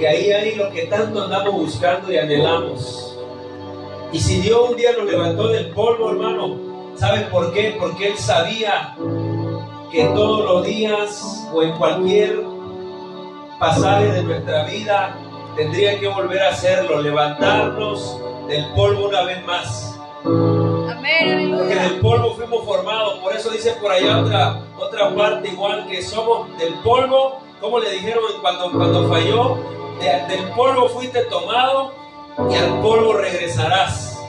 que ahí hay lo que tanto andamos buscando y anhelamos. Y si Dios un día nos levantó del polvo, hermano, ¿sabes por qué? Porque Él sabía que todos los días o en cualquier pasaje de nuestra vida tendría que volver a hacerlo, levantarnos del polvo una vez más. Amén, porque del polvo fuimos formados. Por eso dice por allá otra parte igual, que somos del polvo. Como le dijeron cuando falló, del polvo fuiste tomado y al polvo regresarás.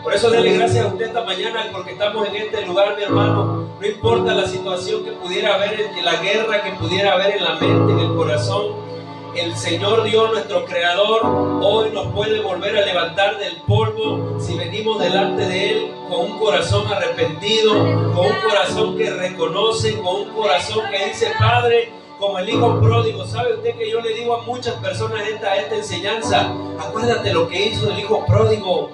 Por eso dele gracias a usted esta mañana, porque estamos en este lugar, mi hermano. No importa la situación que pudiera haber, en la guerra que pudiera haber en la mente, en el corazón, el Señor Dios, nuestro Creador, hoy nos puede volver a levantar del polvo si venimos delante de Él con un corazón arrepentido, con un corazón que reconoce, con un corazón que dice: Padre, como el hijo pródigo. ¿Sabe usted que yo le digo a muchas personas esta enseñanza? Acuérdate lo que hizo el hijo pródigo.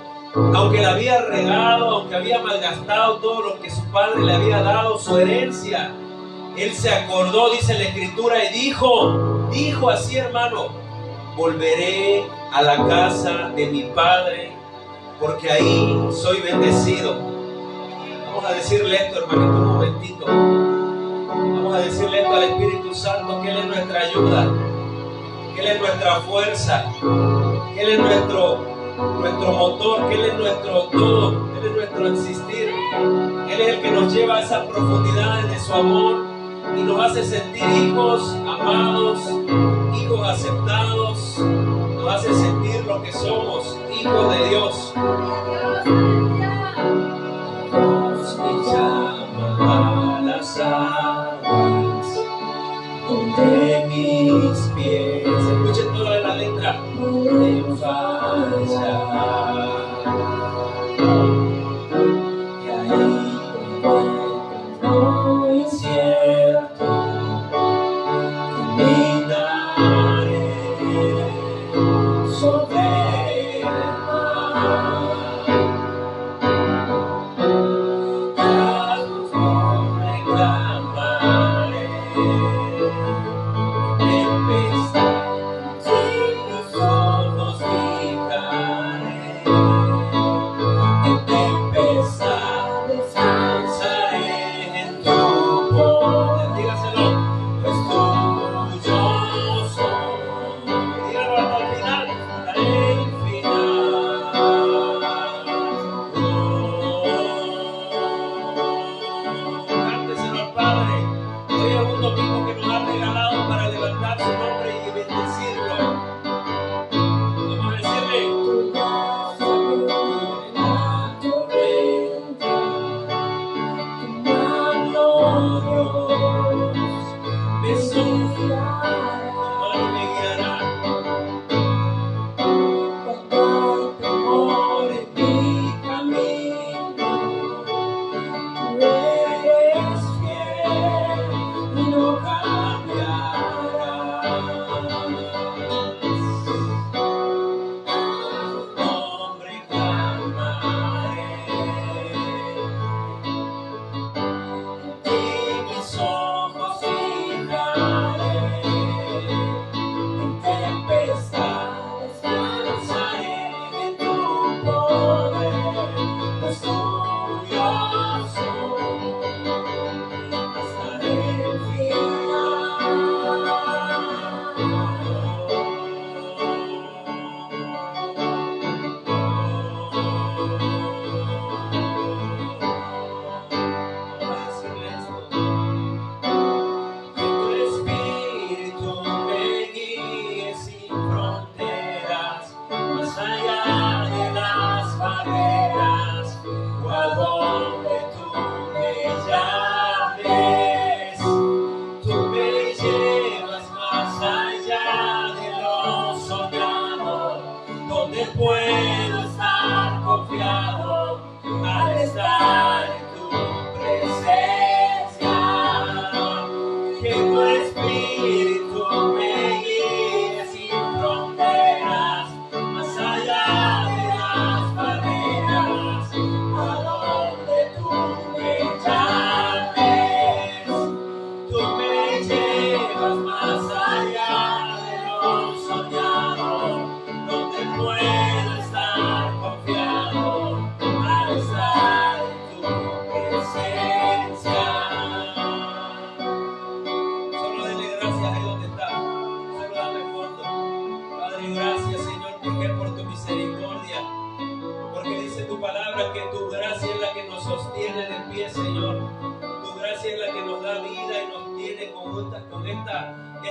Aunque le había regado, aunque había malgastado todo lo que su padre le había dado, su herencia, él se acordó, dice la Escritura, y dijo así, hermano: volveré a la casa de mi padre, porque ahí soy bendecido. Vamos a decirle esto, hermanito, un momentito. Vamos a decirle esto al Espíritu Santo, que Él es nuestra ayuda, que Él es nuestra fuerza, que Él es nuestro motor, que Él es nuestro todo, Él es nuestro existir. Él es el que nos lleva a esas profundidades de su amor y nos hace sentir hijos amados, hijos aceptados, nos hace sentir lo que somos, hijos de Dios. Dios me llama a las aguas donde mis pies, escuchen toda la letra, pueden fallar, y ahí encuentro incierto, caminaré sobre el mar.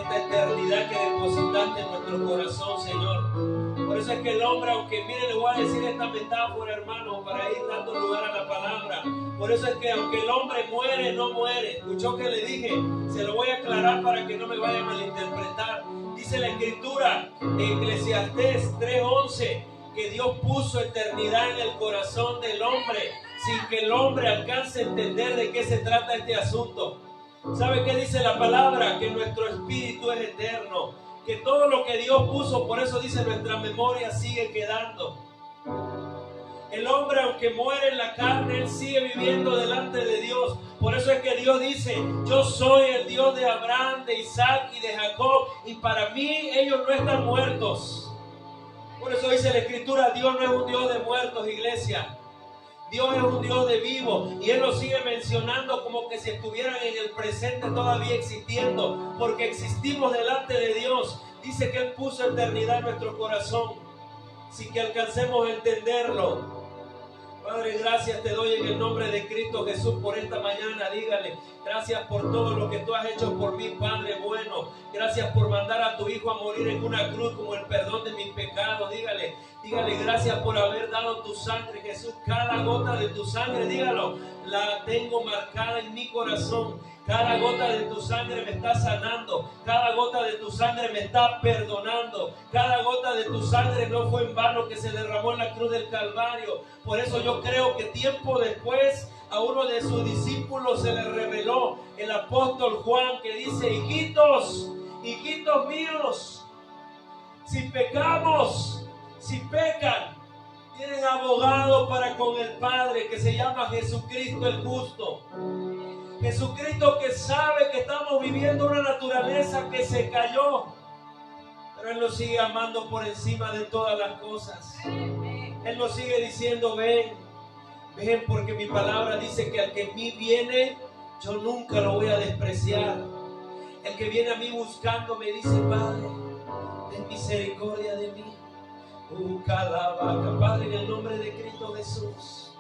esta eternidad que depositaste en nuestro corazón, Señor. Por eso es que el hombre, aunque mire, le voy a decir esta metáfora, hermano, para ir dando lugar a la palabra. Por eso es que aunque el hombre muere, no muere. Escuchó que le dije, se lo voy a aclarar para que no me vaya a malinterpretar. Dice la Escritura en Eclesiastés 3:11 que Dios puso eternidad en el corazón del hombre sin que el hombre alcance a entender de qué se trata este asunto. ¿Sabe qué dice la palabra? Que nuestro espíritu es eterno, que todo lo que Dios puso, por eso dice, nuestra memoria sigue quedando. El hombre, aunque muere en la carne, él sigue viviendo delante de Dios. Por eso es que Dios dice, yo soy el Dios de Abraham, de Isaac y de Jacob, y para mí ellos no están muertos. Por eso dice la Escritura, Dios no es un Dios de muertos, iglesia. Dios es un Dios de vivos, y Él lo sigue mencionando como que si estuvieran en el presente todavía existiendo, porque existimos delante de Dios. Dice que Él puso eternidad en nuestro corazón, sin que alcancemos a entenderlo. Padre, gracias te doy en el nombre de Cristo Jesús por esta mañana. Dígale, gracias por todo lo que tú has hecho por mí, Padre bueno. Gracias por mandar a tu Hijo a morir en una cruz como el perdón de mis pecados. Dígale, gracias por haber dado tu sangre, Jesús. Cada gota de tu sangre, dígalo, la tengo marcada en mi corazón. Cada gota de tu sangre me está sanando. Cada gota de tu sangre me está perdonando. Cada gota de tu sangre no fue en vano que se derramó en la cruz del Calvario. Por eso yo creo que tiempo después a uno de sus discípulos se le reveló el apóstol Juan, que dice, hijitos míos, si pecamos, si pecan, tienen abogado para con el Padre, que se llama Jesucristo el justo. Jesucristo, que sabe que estamos viviendo una naturaleza que se cayó, pero Él nos sigue amando por encima de todas las cosas. Él nos sigue diciendo, ven, porque mi palabra dice que al que en mí viene, yo nunca lo voy a despreciar. El que viene a mí buscando me dice, Padre, ten misericordia de mí. Padre, en el nombre de Cristo Jesús,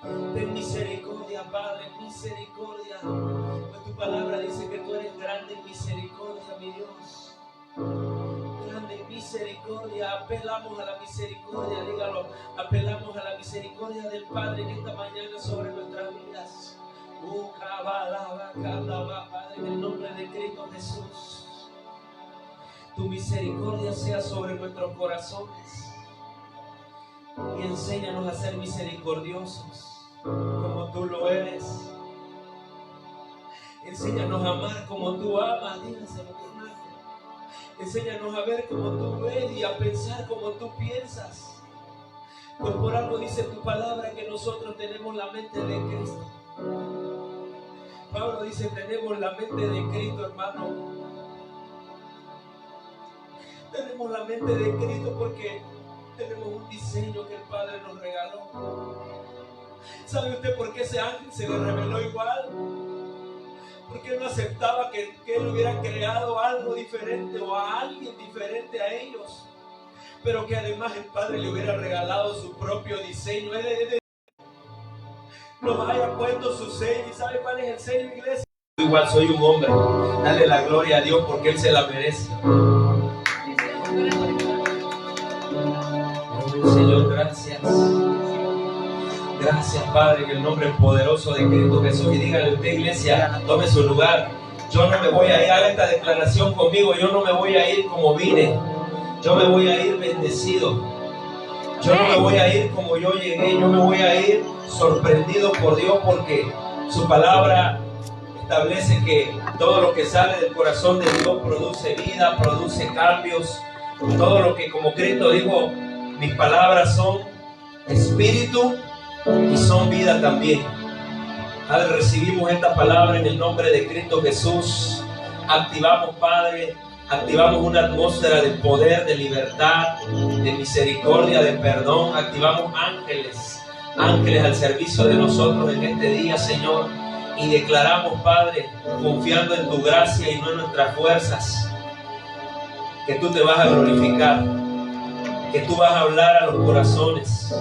ten misericordia, Padre, misericordia. Pues tu palabra dice que tú eres grande en misericordia, mi Dios. Grande en misericordia. Apelamos a la misericordia, dígalo. Apelamos a la misericordia del Padre en esta mañana sobre nuestras vidas. Padre, en el nombre de Cristo Jesús, tu misericordia sea sobre nuestros corazones. Y enséñanos a ser misericordiosos como tú lo eres. Enséñanos a amar como tú amas. Dígaselo, mi hermano. Enséñanos a ver como tú ves y a pensar como tú piensas. Pues por algo dice tu palabra que nosotros tenemos la mente de Cristo. Pablo dice, tenemos la mente de Cristo, hermano. Tenemos la mente de Cristo porque tenemos un diseño que el Padre nos regaló. ¿Sabe usted por qué ese ángel se le reveló igual? Porque él no aceptaba que él hubiera creado algo diferente o a alguien diferente a ellos, pero que además el Padre le hubiera regalado su propio diseño. Él nos haya puesto su sello. ¿Y sabe cuál es el sello, iglesia? Igual soy un hombre. Dale la gloria a Dios porque Él se la merece. Señor, gracias. Gracias, Padre, en el nombre poderoso de Cristo Jesús. Y dígale usted, iglesia, tome su lugar. Yo no me voy a ir, haga esta declaración conmigo. Yo no me voy a ir como vine. Yo me voy a ir bendecido. Yo no me voy a ir como yo llegué. Yo me voy a ir sorprendido por Dios, porque su palabra establece que todo lo que sale del corazón de Dios produce vida, produce cambios. Todo lo que, como Cristo dijo, mis palabras son espíritu y son vida también. Padre, recibimos esta palabra en el nombre de Cristo Jesús. Activamos, Padre, activamos una atmósfera de poder, de libertad, de misericordia, de perdón. Activamos ángeles al servicio de nosotros en este día, Señor. Y declaramos, Padre, confiando en tu gracia y no en nuestras fuerzas, que tú te vas a glorificar, que tú vas a hablar a los corazones,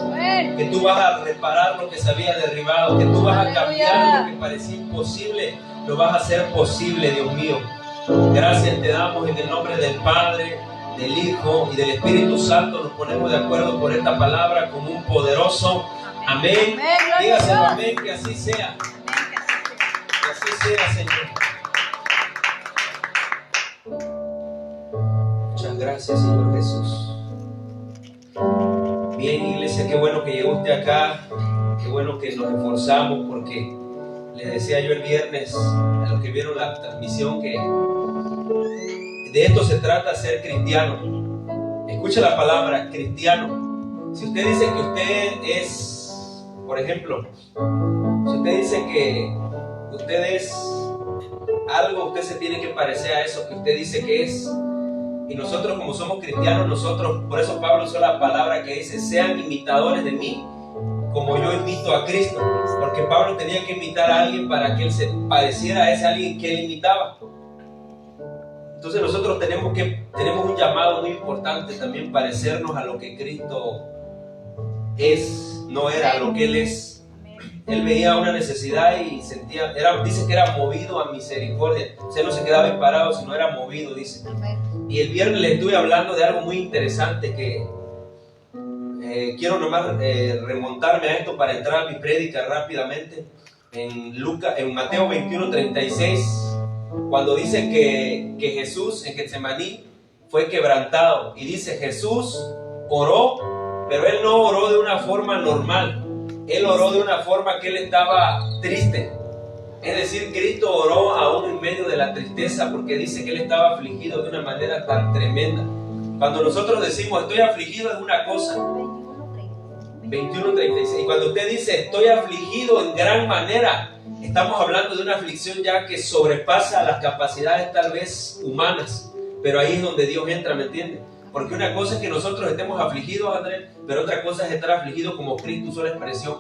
que tú vas a reparar lo que se había derribado, que tú vas a cambiar lo que parecía imposible, lo vas a hacer posible, Dios mío. Gracias te damos en el nombre del Padre, del Hijo y del Espíritu Santo. Nos ponemos de acuerdo por esta palabra con un poderoso amén. Dígaselo amén, que así sea. Que así sea, Señor. Muchas gracias, Señor Jesús. Bien, iglesia, qué bueno que llegó usted acá. Qué bueno que nos esforzamos, porque le decía yo el viernes a los que vieron la transmisión que de esto se trata, ser cristiano. Escuche la palabra cristiano. Si usted dice que usted es, por ejemplo, si usted dice que usted es algo, usted se tiene que parecer a eso que usted dice que es. Y nosotros, como somos cristianos, nosotros, por eso Pablo usó la palabra que dice: sean imitadores de mí como yo imito a Cristo. Porque Pablo tenía que imitar a alguien para que él se pareciera a ese alguien que él imitaba. Entonces nosotros tenemos un llamado muy importante también, parecernos a lo que Cristo es, no era lo que Él es. Él veía una necesidad y sentía, dice que era movido a misericordia. O sea, no se quedaba ahí parado, sino era movido, dice. Y el viernes les estuve hablando de algo muy interesante que quiero nomás remontarme a esto para entrar a mi prédica rápidamente. En Mateo 21:36, cuando dice que Jesús en Getsemaní fue quebrantado, y dice: Jesús oró, pero Él no oró de una forma normal. Él oró de una forma que Él estaba triste. Es decir, Cristo oró aún en medio de la tristeza, porque dice que Él estaba afligido de una manera tan tremenda. Cuando nosotros decimos estoy afligido es una cosa. 21:36. Y cuando usted dice estoy afligido en gran manera, estamos hablando de una aflicción ya que sobrepasa las capacidades tal vez humanas. Pero ahí es donde Dios entra, ¿me entiende? Porque una cosa es que nosotros estemos afligidos, Andrés, pero otra cosa es estar afligido como Cristo usó la expresión: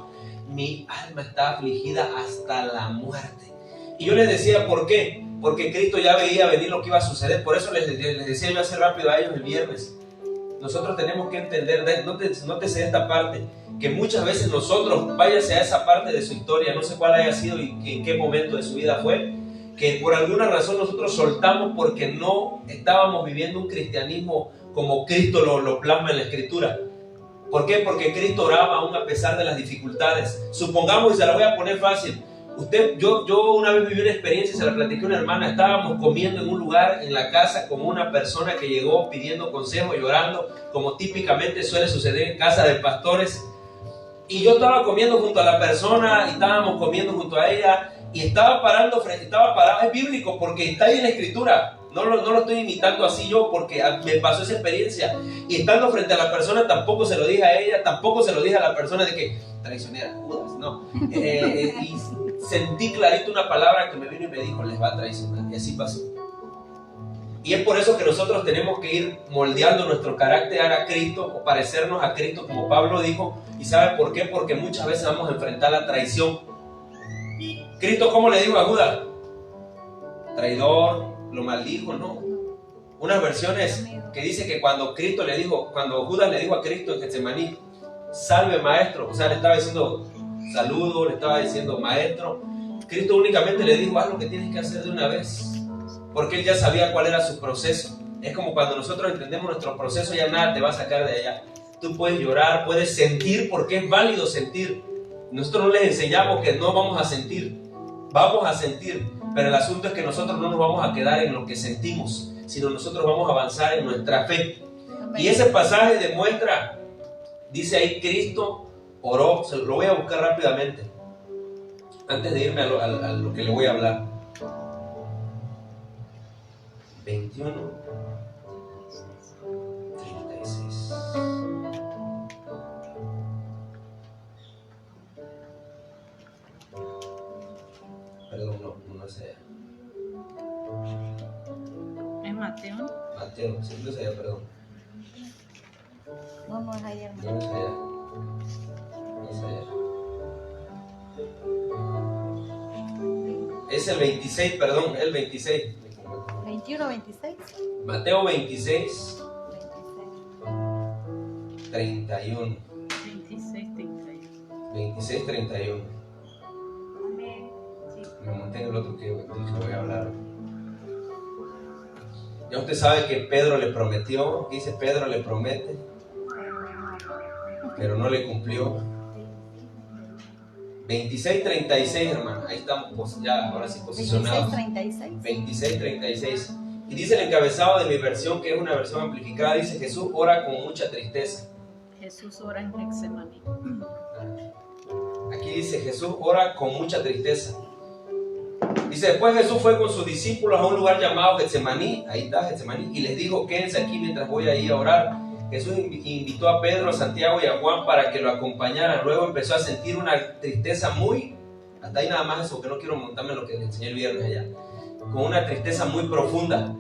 mi alma está afligida hasta la muerte. Y yo les decía, ¿por qué? Porque Cristo ya veía venir lo que iba a suceder. Por eso les decía yo hace rápido a ellos el viernes. Nosotros tenemos que entender, nótese esta parte, que muchas veces nosotros, váyase a esa parte de su historia, no sé cuál haya sido y en qué momento de su vida fue, que por alguna razón nosotros soltamos porque no estábamos viviendo un cristianismo como Cristo lo plasma en la Escritura. ¿Por qué? Porque Cristo oraba aún a pesar de las dificultades. Supongamos, y se la voy a poner fácil, yo una vez viví una experiencia, se la platiqué a una hermana. Estábamos comiendo en un lugar en la casa como una persona que llegó pidiendo consejo, llorando, como típicamente suele suceder en casa de pastores. Y yo estaba comiendo junto a la persona, y estábamos comiendo junto a ella, y estaba parado, es bíblico porque está ahí en la Escritura. No lo estoy imitando así yo, porque me pasó esa experiencia. Y estando frente a la persona, tampoco se lo dije a ella, tampoco se lo dije a la persona de que traicionera, Judas, no. Y sentí clarito una palabra que me vino y me dijo: les va a traicionar. Y así pasó. Y es por eso que nosotros tenemos que ir moldeando nuestro carácter a Cristo, o parecernos a Cristo, como Pablo dijo. ¿Y sabe por qué? Porque muchas veces vamos a enfrentar la traición. Cristo, ¿cómo le dijo a Judas? Traidor, lo maldijo, ¿no? Unas versiones que dice que cuando Judas le dijo a Cristo en Getsemaní: salve maestro, o sea, le estaba diciendo saludo, le estaba diciendo maestro. Cristo únicamente le dijo: haz lo que tienes que hacer de una vez, porque Él ya sabía cuál era su proceso. Es como cuando nosotros entendemos nuestro proceso, ya nada te va a sacar de allá. Tú puedes llorar, puedes sentir, porque es válido sentir. Nosotros no les enseñamos que no vamos a sentir. Vamos a sentir, pero el asunto es que nosotros no nos vamos a quedar en lo que sentimos, sino nosotros vamos a avanzar en nuestra fe. Amén. Y ese pasaje demuestra, dice ahí, Cristo oró. Se lo voy a buscar rápidamente antes de irme a lo que le voy a hablar. 21, 36. Perdón, no es allá. ¿Es Mateo? Mateo, siempre es allá, perdón. No es allá, hermano. No es allá. No es allá. Es el 26, perdón, el 26. 21, 26. Mateo 26, 31. 26, 31. Me monté en el otro que voy a hablar. Ya usted sabe que Pedro le prometió, dice Pedro le promete, pero no le cumplió. 26:36, hermano, ahí estamos ya ahora sí posicionados. 26:36. Y dice el encabezado de mi versión, que es una versión amplificada, dice: Jesús ora con mucha tristeza. Jesús ora en Getsemaní. Aquí dice: Jesús ora con mucha tristeza. Dice: después Jesús fue con sus discípulos a un lugar llamado Getsemaní, ahí está Getsemaní, y les dijo: quédense aquí mientras voy ahí a orar. Jesús invitó a Pedro, a Santiago y a Juan para que lo acompañaran. Luego empezó a sentir una tristeza hasta ahí nada más eso, porque no quiero montarme en lo que le enseñé el viernes allá, con una tristeza muy profunda.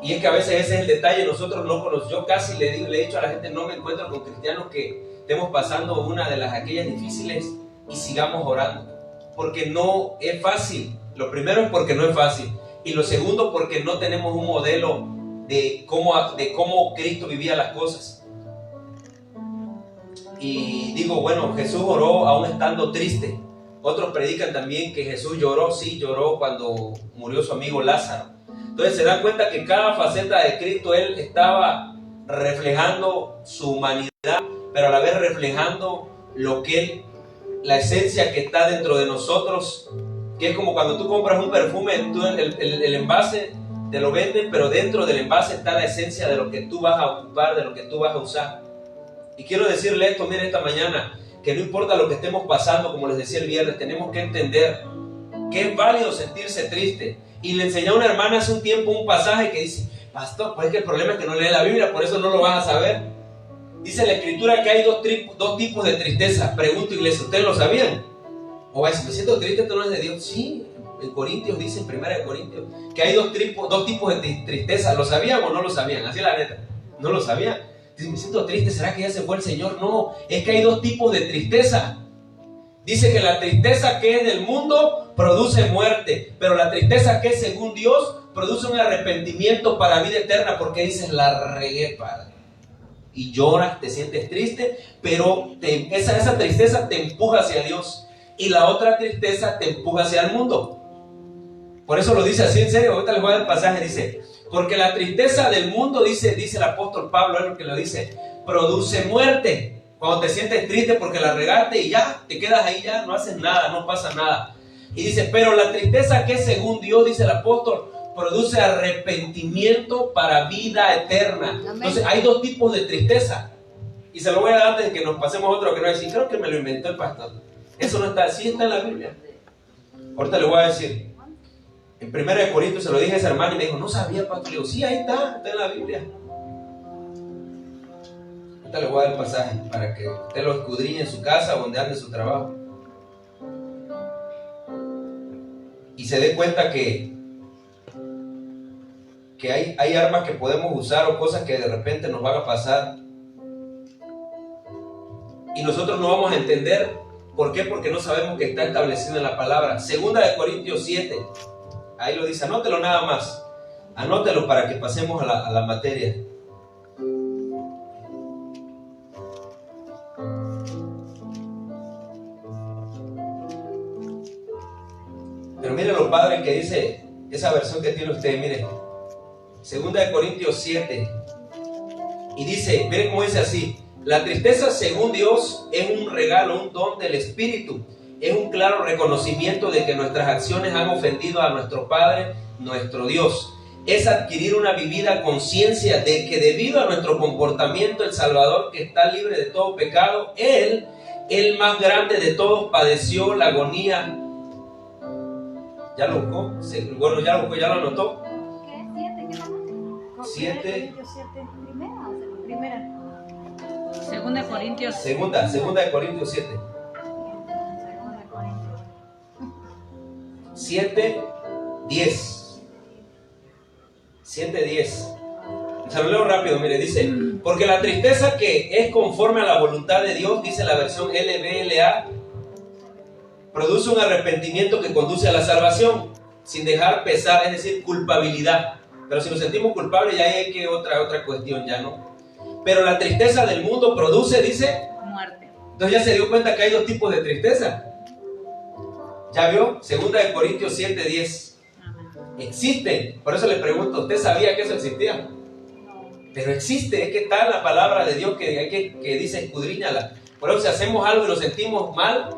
Y es que a veces ese es el detalle, nosotros no conocemos. Yo casi le he dicho a la gente: no me encuentro con cristianos que estemos pasando una de aquellas difíciles y sigamos orando, porque no es fácil. Lo primero es porque no es fácil, y lo segundo porque no tenemos un modelo de cómo Cristo vivía las cosas. Y digo, bueno, Jesús oró aún estando triste. Otros predican también que Jesús lloró, sí, lloró cuando murió su amigo Lázaro. Entonces se dan cuenta que cada faceta de Cristo, Él estaba reflejando su humanidad, pero a la vez reflejando la esencia que está dentro de nosotros, que es como cuando tú compras un perfume, el envase te lo venden, pero dentro del envase está la esencia de lo que tú vas a ocupar, de lo que tú vas a usar. Y quiero decirle esto, mire, esta mañana, que no importa lo que estemos pasando, como les decía el viernes, tenemos que entender que es válido sentirse triste. Y le enseñé a una hermana hace un tiempo un pasaje que dice: pastor, pues es que el problema es que no lee la Biblia, por eso no lo vas a saber. Dice la Escritura que hay dos tipos de tristeza. Pregunto, iglesia, ¿ustedes lo sabían? O va a decir: me siento triste, esto no es de Dios. Sí, en Corintios dice, en 1 Corintios, que hay dos tipos de tristeza. ¿Lo sabían o no lo sabían? Así la neta, ¿no lo sabían? Dice: me siento triste, ¿será que ya se fue el Señor? No, es que hay dos tipos de tristeza. Dice que la tristeza que es del mundo produce muerte, pero la tristeza que es según Dios produce un arrepentimiento para vida eterna, porque dices: la regué, Padre. Y lloras, te sientes triste, pero esa tristeza te empuja hacia Dios, y la otra tristeza te empuja hacia el mundo. Por eso lo dice así en serio. Ahorita les voy a dar el pasaje. Dice: porque la tristeza del mundo, dice el apóstol Pablo, es lo que lo dice, produce muerte. Cuando te sientes triste porque la regaste y ya, te quedas ahí, ya no haces nada, no pasa nada. Y dice: pero la tristeza que es según Dios, dice el apóstol, produce arrepentimiento para vida eterna. Amén. Entonces hay dos tipos de tristeza. Y se lo voy a dar antes de que nos pasemos a otro, que no es decir: creo que me lo inventó el pastor. Eso no está, sí está en la Biblia. Ahorita le voy a decir. En 1 Corintios se lo dije a ese hermano y me dijo: no sabía, pastor. Le digo: sí, ahí está en la Biblia. Ahorita le voy a dar el pasaje para que usted lo escudriñe en su casa o donde ande su trabajo. Y se dé cuenta que hay armas que podemos usar o cosas que de repente nos van a pasar. Y nosotros no vamos a entender. ¿Por qué? Porque no sabemos que está establecido en la palabra. 2 Corintios 7. Ahí lo dice, anótelo nada más. Anótelo para que pasemos a la materia. Pero mire lo padre que dice esa versión que tiene usted, mire. 2 Corintios 7. Y dice, mire cómo dice así: la tristeza según Dios es un regalo, un don del Espíritu. Es un claro reconocimiento de que nuestras acciones han ofendido a nuestro Padre, nuestro Dios. Es adquirir una vivida conciencia de que debido a nuestro comportamiento, el Salvador, que está libre de todo pecado, Él, el más grande de todos, padeció la agonía. ¿Ya lo buscó? Bueno, ya lo buscó, ya lo anotó. ¿Qué? ¿7? ¿Qué más? 7. Primera. Segunda de Corintios. Segunda de Corintios 7. 7:10. 7:10. Se lo leo rápido, mire, dice: porque la tristeza que es conforme a la voluntad de Dios, dice la versión LBLA, produce un arrepentimiento que conduce a la salvación, sin dejar pesar, es decir, culpabilidad. Pero si nos sentimos culpables, ya hay que otra cuestión, ya no. Pero la tristeza del mundo produce, dice, muerte. Entonces ya se dio cuenta que hay dos tipos de tristeza. ¿Ya vio? 2 Corintios 7:10. Existe. Por eso le pregunto, ¿usted sabía que eso existía? Pero existe, es que está la palabra de Dios que dice escudriñala. Por eso si hacemos algo y lo sentimos mal,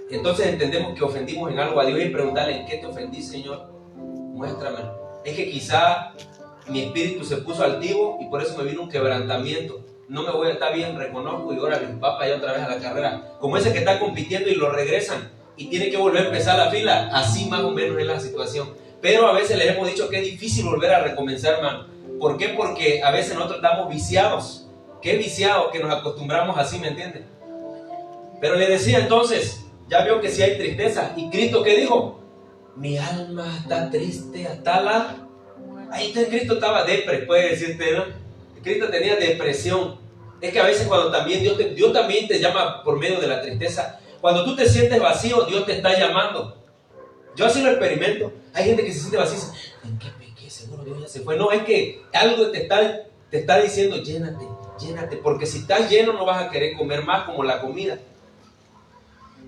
entonces entendemos que ofendimos en algo a Dios y preguntarle, ¿en qué te ofendí, Señor? Muéstramelo. Es que quizá mi espíritu se puso altivo y por eso me vino un quebrantamiento. No me voy a estar bien, reconozco y ahora mi papá ya otra vez a la carrera. Como ese que está compitiendo y lo regresan y tiene que volver a empezar la fila, así más o menos es la situación. Pero a veces les hemos dicho que es difícil volver a recomenzar, hermano. ¿Por qué? Porque a veces nosotros estamos viciados. ¿Qué viciados? Que nos acostumbramos así, ¿me entienden? Pero le decía entonces, ya vio que sí hay tristeza. ¿Y Cristo qué dijo? Mi alma está triste hasta la... Ahí está, Cristo estaba depre, puede decirte, ¿no? Cristo tenía depresión. Es que a veces cuando también Dios también te llama por medio de la tristeza. Cuando tú te sientes vacío, Dios te está llamando. Yo así lo experimento. Hay gente que se siente vacío y dice, ¿en qué pequé? Seguro Dios ya se fue. No, es que algo te está diciendo, llénate, llénate. Porque si estás lleno no vas a querer comer más como la comida.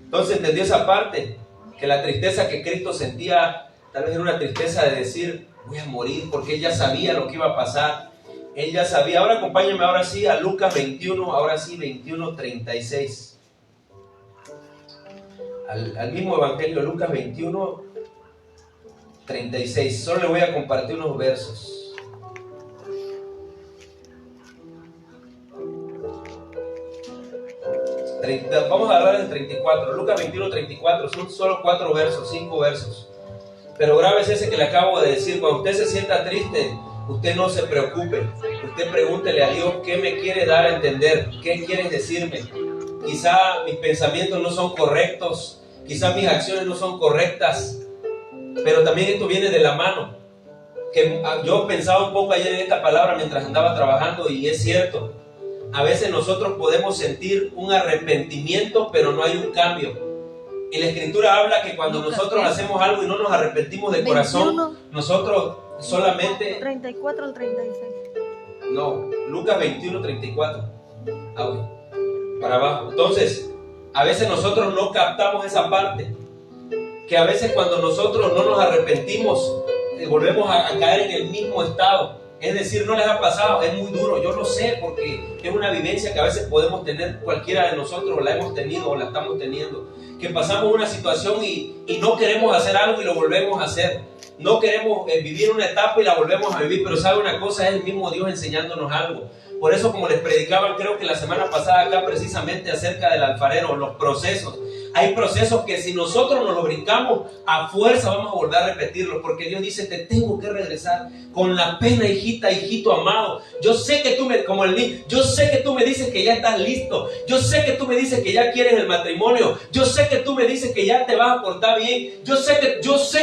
Entonces entendió esa parte, que la tristeza que Cristo sentía, tal vez era una tristeza de decir, voy a morir, porque Él ya sabía lo que iba a pasar. Él ya sabía. Ahora acompáñame ahora sí a Lucas 21, ahora sí 21, 36. Al mismo evangelio, Lucas 21, 36. Solo le voy a compartir unos versos. Vamos a hablar del 34. Lucas 21, 34. Son solo 4 versos, 5 versos. Pero grave ese que le acabo de decir. Cuando usted se sienta triste, usted no se preocupe. Usted pregúntele a Dios qué me quiere dar a entender, qué quieres decirme. Quizá mis pensamientos no son correctos, quizá mis acciones no son correctas, pero también esto viene de la mano. Que yo pensaba un poco ayer en esta palabra mientras andaba trabajando y es cierto. A veces nosotros podemos sentir un arrepentimiento, pero no hay un cambio. Y la Escritura habla que cuando nosotros hacemos algo y no nos arrepentimos de corazón, nosotros solamente... 34 al 36. No, Lucas 21, 34. Para abajo. Entonces, a veces nosotros no captamos esa parte. Que a veces cuando nosotros no nos arrepentimos, volvemos a caer en el mismo estado. Es decir, no les ha pasado, es muy duro, yo lo sé, porque es una vivencia que a veces podemos tener cualquiera de nosotros, o la hemos tenido o la estamos teniendo, que pasamos una situación y no queremos hacer algo y lo volvemos a hacer. No queremos vivir una etapa y la volvemos a vivir, pero sabe una cosa, es el mismo Dios enseñándonos algo. Por eso, como les predicaban, creo que la semana pasada acá precisamente acerca del alfarero, los procesos. Hay procesos que si nosotros nos los brincamos, a fuerza vamos a volver a repetirlos, porque Dios dice, te tengo que regresar con la pena, hijita, hijito amado. Yo sé que tú yo sé que tú me dices que ya estás listo. Yo sé que tú me dices que ya quieres el matrimonio. Yo sé que tú me dices que ya te vas a portar bien. Yo sé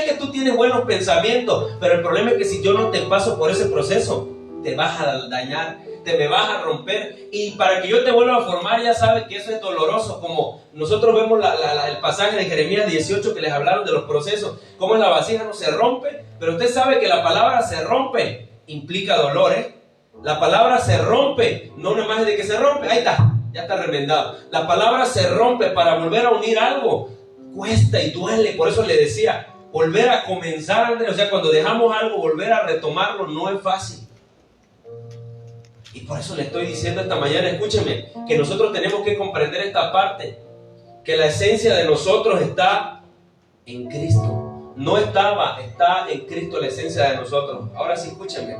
que tú tienes buenos pensamientos, pero el problema es que si yo no te paso por ese proceso, te vas a dañar, te me vas a romper, y para que yo te vuelva a formar, ya sabes que eso es doloroso. Como nosotros vemos el pasaje de Jeremías 18 que les hablaron de los procesos, cómo la vasija no se rompe, pero usted sabe que la palabra se rompe implica dolor, La palabra se rompe, no nada más de que se rompe, ahí está, ya está remendado. La palabra se rompe para volver a unir algo, cuesta y duele. Por eso le decía, volver a comenzar, Andrés, o sea, cuando dejamos algo, volver a retomarlo no es fácil. Y por eso le estoy diciendo esta mañana, escúcheme, que nosotros tenemos que comprender esta parte, que la esencia de nosotros está en Cristo. No está en Cristo la esencia de nosotros. Ahora sí, escúcheme.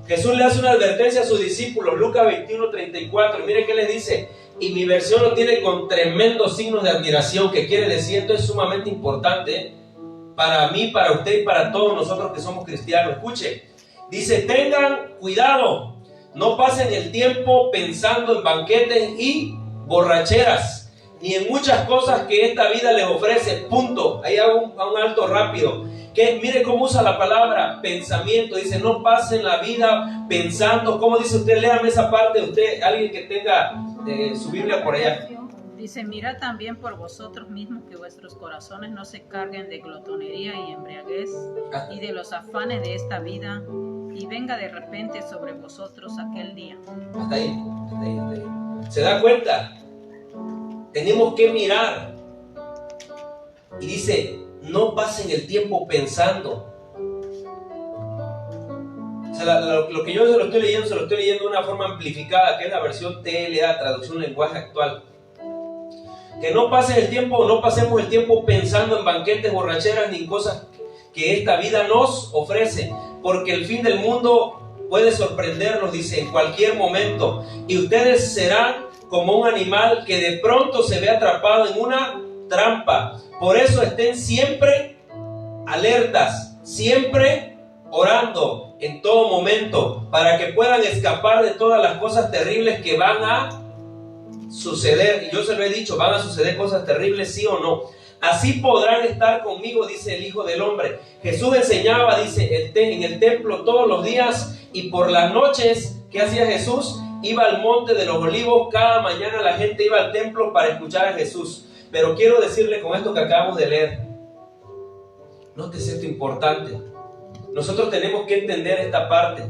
Jesús le hace una advertencia a sus discípulos, Lucas 21, 34, y mire qué les dice. Y mi versión lo tiene con tremendos signos de admiración, que quiere decir, esto es sumamente importante para mí, para usted y para todos nosotros que somos cristianos. Escuche, dice, tengan cuidado. No pasen el tiempo pensando en banquetes y borracheras, ni en muchas cosas que esta vida les ofrece. Punto. Ahí hago un alto rápido. Que mire cómo usa la palabra pensamiento. Dice, no pasen la vida pensando. ¿Cómo dice usted? Léame esa parte. Usted, alguien que tenga su Biblia por allá. Dice, mirad también por vosotros mismos que vuestros corazones no se carguen de glotonería y embriaguez y de los afanes de esta vida, y venga de repente sobre vosotros aquel día. Hasta ahí. ¿Se da cuenta? Tenemos que mirar. Y dice, no pasen el tiempo pensando. O sea, lo que yo se lo estoy leyendo de una forma amplificada, que es la versión TLA, traducción lenguaje actual. Que no pasen el tiempo, no pasemos el tiempo pensando en banquetes, borracheras, ni en cosas que esta vida nos ofrece, porque el fin del mundo puede sorprendernos, dice, en cualquier momento, y ustedes serán como un animal que de pronto se ve atrapado en una trampa. Por eso estén siempre alertas, siempre orando en todo momento, para que puedan escapar de todas las cosas terribles que van a suceder. Y yo se lo he dicho, van a suceder cosas terribles, sí o no. Así podrán estar conmigo, dice el Hijo del Hombre. Jesús enseñaba, dice, en el templo todos los días, y por las noches, ¿qué hacía Jesús? Iba al monte de los olivos. Cada mañana la gente iba al templo para escuchar a Jesús. Pero quiero decirle con esto que acabamos de leer, nótese esto importante. Nosotros tenemos que entender esta parte.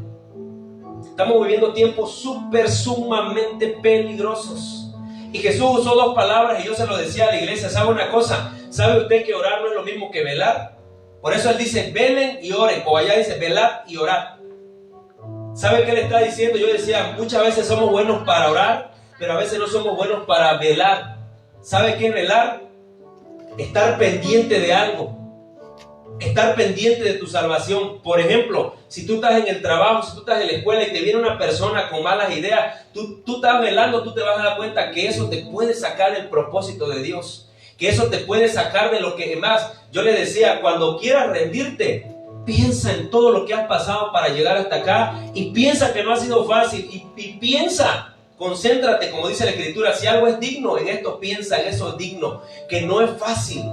Estamos viviendo tiempos sumamente peligrosos. Y Jesús usó dos palabras, y yo se lo decía a la iglesia. ¿Sabe una cosa? ¿Sabe usted que orar no es lo mismo que velar? Por eso Él dice, velen y oren. O allá dice, velad y orad. ¿Sabe qué le está diciendo? Yo decía, muchas veces somos buenos para orar, pero a veces no somos buenos para velar. ¿Sabe qué es velar? Estar pendiente de algo. Estar pendiente de tu salvación. Por ejemplo, si tú estás en el trabajo, si tú estás en la escuela y te viene una persona con malas ideas, tú estás velando, tú te vas a dar cuenta que eso te puede sacar del propósito de Dios, que eso te puede sacar de lo que más. Yo le decía, cuando quieras rendirte, piensa en todo lo que has pasado para llegar hasta acá, y piensa que no ha sido fácil, y piensa, concéntrate, como dice la Escritura, si algo es digno, en esto piensa, en eso es digno, que no es fácil.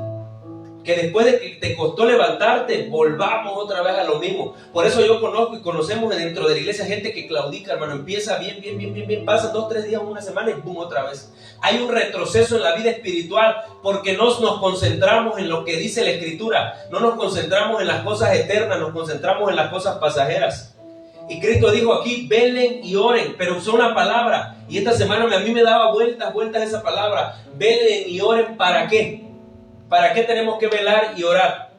Que después de que te costó levantarte, volvamos otra vez a lo mismo. Por eso yo conozco y conocemos dentro de la iglesia gente que claudica, hermano. Empieza bien, pasan 2, 3 días, una semana y boom, otra vez. Hay un retroceso en la vida espiritual porque no nos concentramos en lo que dice la Escritura. No nos concentramos en las cosas eternas, nos concentramos en las cosas pasajeras. Y Cristo dijo aquí, velen y oren, pero usó una palabra. Y esta semana a mí me daba vueltas esa palabra. Velen y oren, ¿para qué? ¿Para qué tenemos que velar y orar?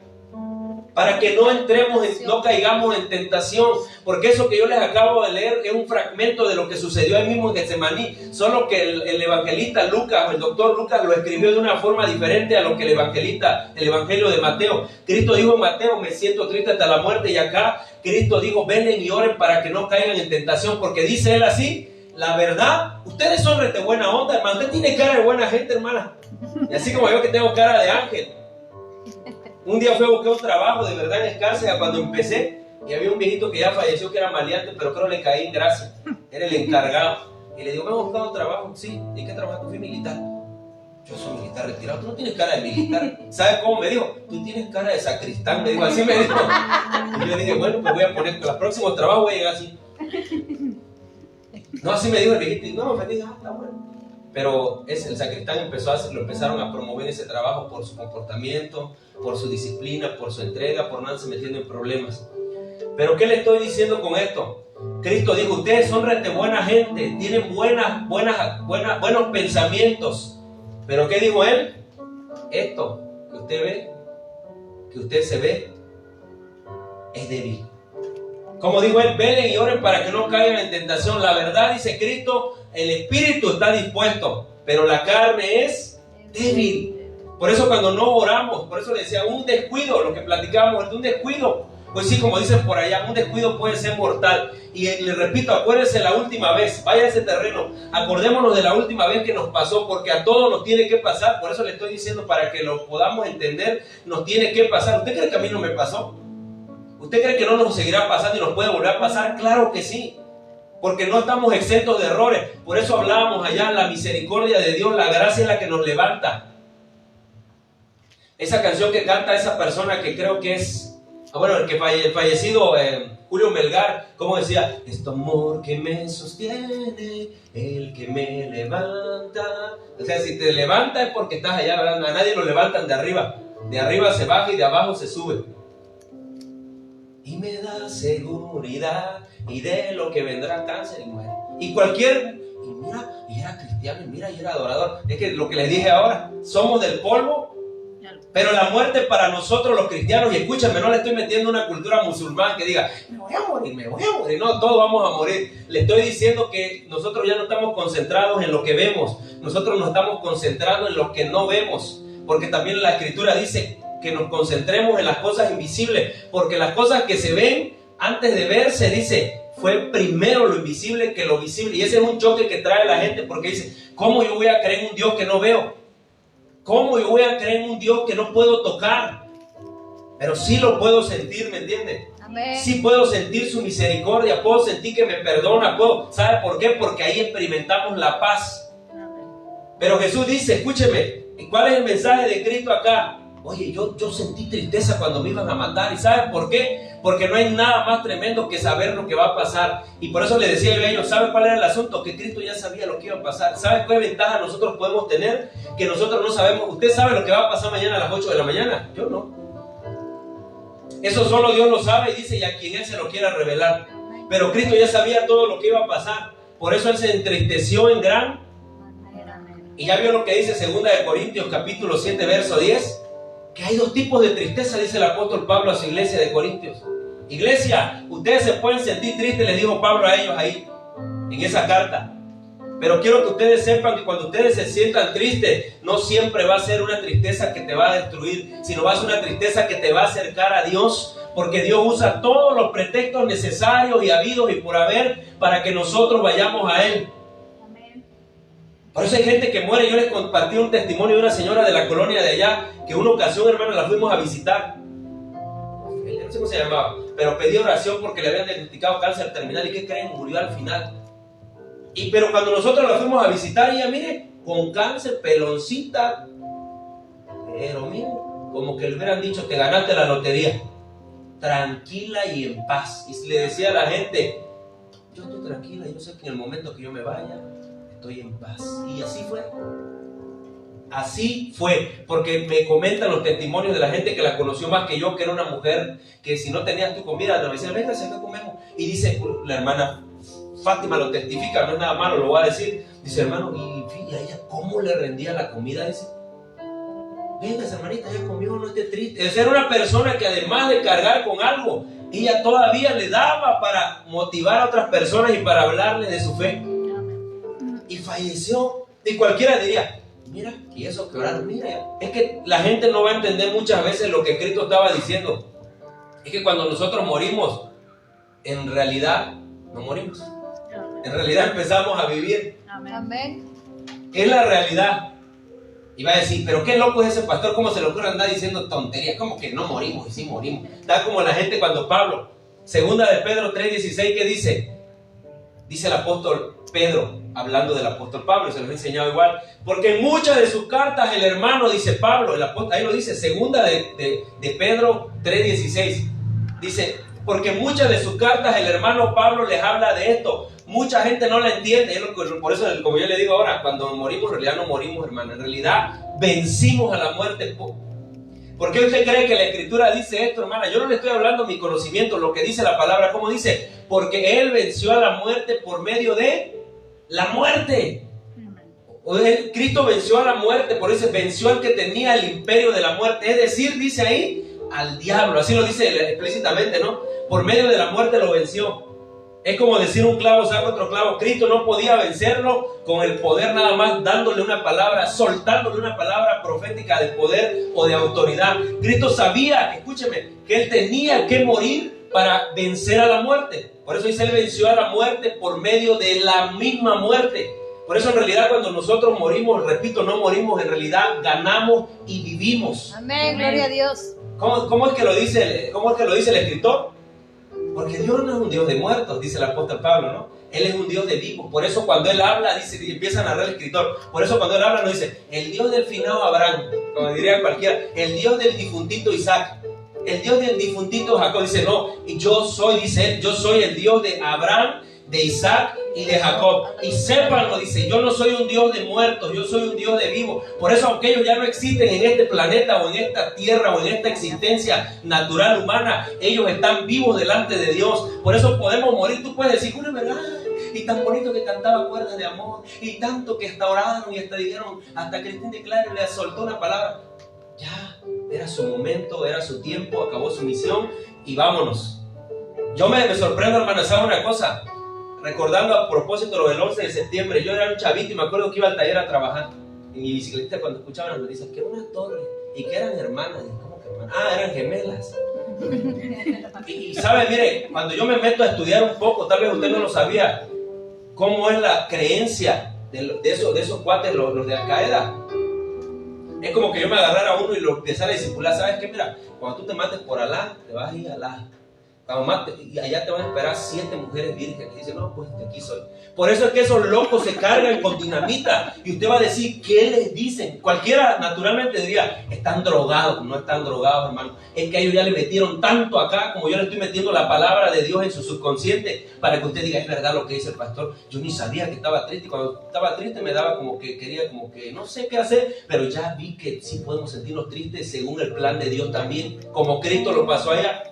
Para que no caigamos en tentación. Porque eso que yo les acabo de leer es un fragmento de lo que sucedió ahí mismo en Getsemaní. Solo que el evangelista Lucas, el doctor Lucas, lo escribió de una forma diferente a lo que el evangelio de Mateo. Cristo dijo en Mateo, me siento triste hasta la muerte. Y acá Cristo dijo, velen y oren para que no caigan en tentación. Porque dice él así, la verdad, ustedes son de buena onda, hermano. Usted tiene cara de buena gente, hermana. Y así como yo que tengo cara de ángel. Un día fui a buscar un trabajo de verdad en Escárcega cuando empecé, y había un viejito que ya falleció que era maleante, pero creo que le caí en gracia. Era el encargado. Y le digo, me he buscado un trabajo. Sí, ¿en qué trabajo? Fui militar. Yo soy militar retirado. Tú no tienes cara de militar. ¿Sabes cómo me dijo? Tú tienes cara de sacristán. Me dijo, así me dijo. Y yo dije, bueno, pues voy a poner, los próximos trabajos voy a llegar así. No, así me dijo el viejito. Y no, me dije, está bueno. Pero el sacristán lo empezaron a promover ese trabajo por su comportamiento, por su disciplina, por su entrega, por no andarse metiendo en problemas. Pero ¿qué le estoy diciendo con esto? Cristo dijo, ustedes son buena gente, tienen buenos pensamientos. ¿Pero qué dijo Él? Esto que usted ve, que usted se ve, es débil. Como dijo Él, velen y oren para que no caigan en tentación. La verdad, dice Cristo, el espíritu está dispuesto, pero la carne es débil. Por eso cuando no oramos, por eso le decía, un descuido, lo que platicábamos, un descuido, pues sí, como dicen por allá, un descuido puede ser mortal. Y le repito, acuérdense la última vez, vaya a ese terreno, acordémonos de la última vez que nos pasó, porque a todos nos tiene que pasar. Por eso le estoy diciendo, para que lo podamos entender, nos tiene que pasar. ¿Usted cree que a mí no me pasó? ¿Usted cree que no nos seguirá pasando y nos puede volver a pasar? Claro que sí, porque no estamos exentos de errores. Por eso hablábamos allá, la misericordia de Dios, la gracia es la que nos levanta. Esa canción que canta esa persona que creo que es, el fallecido Julio Melgar, como decía, es tu amor que me sostiene, el que me levanta. O sea, si te levanta es porque estás allá, ¿verdad? A nadie lo levantan de arriba se baja y de abajo se sube. Y me da seguridad, y de lo que vendrá cáncer y muere. Y era cristiano, y era adorador. Es que lo que les dije ahora, somos del polvo Pero la muerte para nosotros los cristianos, y escúchame, no le estoy metiendo una cultura musulmana que diga, me voy a morir, no, todos vamos a morir. Le estoy diciendo que nosotros ya no estamos concentrados en lo que vemos, nosotros nos estamos concentrando en lo que no vemos, porque también la Escritura dice que nos concentremos en las cosas invisibles, porque las cosas que se ven, antes de verse, dice, fue primero lo invisible que lo visible. Y ese es un choque que trae la gente, porque dice, ¿cómo yo voy a creer en un Dios que no veo? ¿Cómo yo voy a creer en un Dios que no puedo tocar? Pero sí lo puedo sentir, ¿me entiende? Amén. Sí puedo sentir su misericordia, puedo sentir que me perdona, ¿sabe por qué? Porque ahí experimentamos la paz. Pero Jesús dice, escúcheme, ¿cuál es el mensaje de Cristo acá? Oye, yo sentí tristeza cuando me iban a matar. ¿Y saben por qué? Porque no hay nada más tremendo que saber lo que va a pasar. Y por eso le decía yo a ellos, ¿saben cuál era el asunto? Que Cristo ya sabía lo que iba a pasar. ¿Saben qué ventaja nosotros podemos tener? Que nosotros no sabemos. ¿Usted sabe lo que va a pasar mañana a las 8 de la mañana? Yo no. Eso solo Dios lo sabe y dice, y a quien Él se lo quiera revelar. Pero Cristo ya sabía todo lo que iba a pasar. Por eso Él se entristeció en gran. Y ya vio lo que dice 2 de Corintios capítulo 7 verso 10. Que hay dos tipos de tristeza, dice el apóstol Pablo a su iglesia de Corintios. Iglesia, ustedes se pueden sentir tristes, les dijo Pablo a ellos ahí, en esa carta. Pero quiero que ustedes sepan que cuando ustedes se sientan tristes, no siempre va a ser una tristeza que te va a destruir, sino va a ser una tristeza que te va a acercar a Dios, porque Dios usa todos los pretextos necesarios y habidos y por haber para que nosotros vayamos a Él. Por eso hay gente que muere. Yo les compartí un testimonio de una señora de la colonia de allá, que una ocasión, hermano, la fuimos a visitar. No sé cómo se llamaba, pero pedí oración porque le habían diagnosticado cáncer terminal. ¿Y qué creen? Murió al final. Pero cuando nosotros la fuimos a visitar, ella, mire, con cáncer, peloncita. Pero mire, como que le hubieran dicho, te ganaste la lotería. Tranquila y en paz. Y le decía a la gente, yo estoy tranquila, yo sé que en el momento que yo me vaya, estoy en paz. Y así fue. Así fue, porque me comentan los testimonios de la gente que la conoció más que yo, que era una mujer que si no tenías tu comida, me decía, venga, acá comemos. Y dice, la hermana Fátima lo testifica, no es nada malo, lo voy a decir. Dice, hermano, y a ella, ¿cómo le rendía la comida? Dice, venga, hermanita, ya comió, no esté triste. Esa era una persona que además de cargar con algo, ella todavía le daba para motivar a otras personas y para hablarles de su fe. Y falleció. Y cualquiera diría, mira, y eso que oraron, mira, es que la gente no va a entender muchas veces lo que Cristo estaba diciendo. Es que cuando nosotros morimos, en realidad no morimos. En realidad empezamos a vivir. Amén. Es la realidad. Y va a decir, pero qué loco es ese pastor, cómo se le ocurre andar diciendo tonterías, como que no morimos, y sí morimos. Está como la gente cuando Pablo, 2 de Pedro 3:16, ¿qué dice? Dice el apóstol Pedro, hablando del apóstol Pablo, se los he enseñado igual, porque en muchas de sus cartas el hermano, dice Pablo, el apóstol, ahí lo dice, 2 de Pedro 3:16, dice, porque en muchas de sus cartas el hermano Pablo les habla de esto. Mucha gente no la entiende, por eso, como yo le digo ahora, cuando morimos, en realidad no morimos, hermano, en realidad vencimos a la muerte. ¿Por qué usted cree que la Escritura dice esto, hermana? Yo no le estoy hablando de mi conocimiento, lo que dice la palabra. ¿Cómo dice? Porque Él venció a la muerte por medio de la muerte. Cristo venció a la muerte, por eso venció al que tenía el imperio de la muerte. Es decir, dice ahí, al diablo. Así lo dice explícitamente, ¿no? Por medio de la muerte lo venció. Es como decir un clavo saca otro clavo. Cristo no podía vencerlo con el poder nada más dándole una palabra, soltándole una palabra profética de poder o de autoridad. Cristo sabía, escúcheme, que Él tenía que morir para vencer a la muerte. Por eso dice, Él venció a la muerte por medio de la misma muerte. Por eso en realidad cuando nosotros morimos, repito, no morimos, en realidad ganamos y vivimos. Amén, gloria a Dios. ¿Cómo es que lo dice el escritor? Porque Dios no es un Dios de muertos, dice el apóstol Pablo, ¿no? Él es un Dios de vivos. Por eso cuando Él habla, dice, y empieza a narrar el escritor, por eso cuando Él habla no dice, el Dios del finado Abraham, como diría cualquiera, el Dios del difuntito Isaac, el Dios del difuntito Jacob, dice, no, y yo soy, dice Él, yo soy el Dios de Abraham, de Isaac y de Jacob. Y sépanlo, dice, yo no soy un Dios de muertos, yo soy un Dios de vivos. Por eso, aunque ellos ya no existen en este planeta o en esta tierra o en esta existencia natural humana, ellos están vivos delante de Dios. Por eso podemos morir. Tú puedes decir, una verdad, y tan bonito que cantaba cuerdas de amor, y tanto que hasta oraron y hasta dijeron, hasta Cristín de Clare le soltó una palabra. Ya, Era su momento, era su tiempo, acabó su misión y vámonos. Yo me sorprendo, hermano, ¿sabe una cosa? Recordando a propósito lo del 11 de septiembre, yo era un chavito y me acuerdo que iba al taller a trabajar en mi bicicleta cuando escuchaba las noticias que era una torre y que eran hermanas. ¿Cómo que hermanas? Ah, eran gemelas. Y sabe, mire, cuando yo me meto a estudiar un poco, tal vez usted no lo sabía, cómo es la creencia de esos cuates, los de Al Qaeda. Es como que yo me agarrara a uno y lo empezara a discipular. ¿Sabes qué? Mira, cuando tú te mates por Alá, te vas a ir a Alá. Y allá te van a esperar 7 mujeres vírgenes. Y dicen, no, pues de aquí soy. Por eso es que esos locos se cargan con dinamita. Y usted va a decir, ¿qué les dicen? Cualquiera naturalmente diría, están drogados. No están drogados, hermano. Es que ellos ya le metieron tanto acá, como yo le estoy metiendo la palabra de Dios en su subconsciente, para que usted diga, es verdad lo que dice el pastor. Yo ni sabía que estaba triste. Y cuando estaba triste me daba como que quería, como que no sé qué hacer. Pero ya vi que sí podemos sentirnos tristes según el plan de Dios también. Como Cristo lo pasó allá.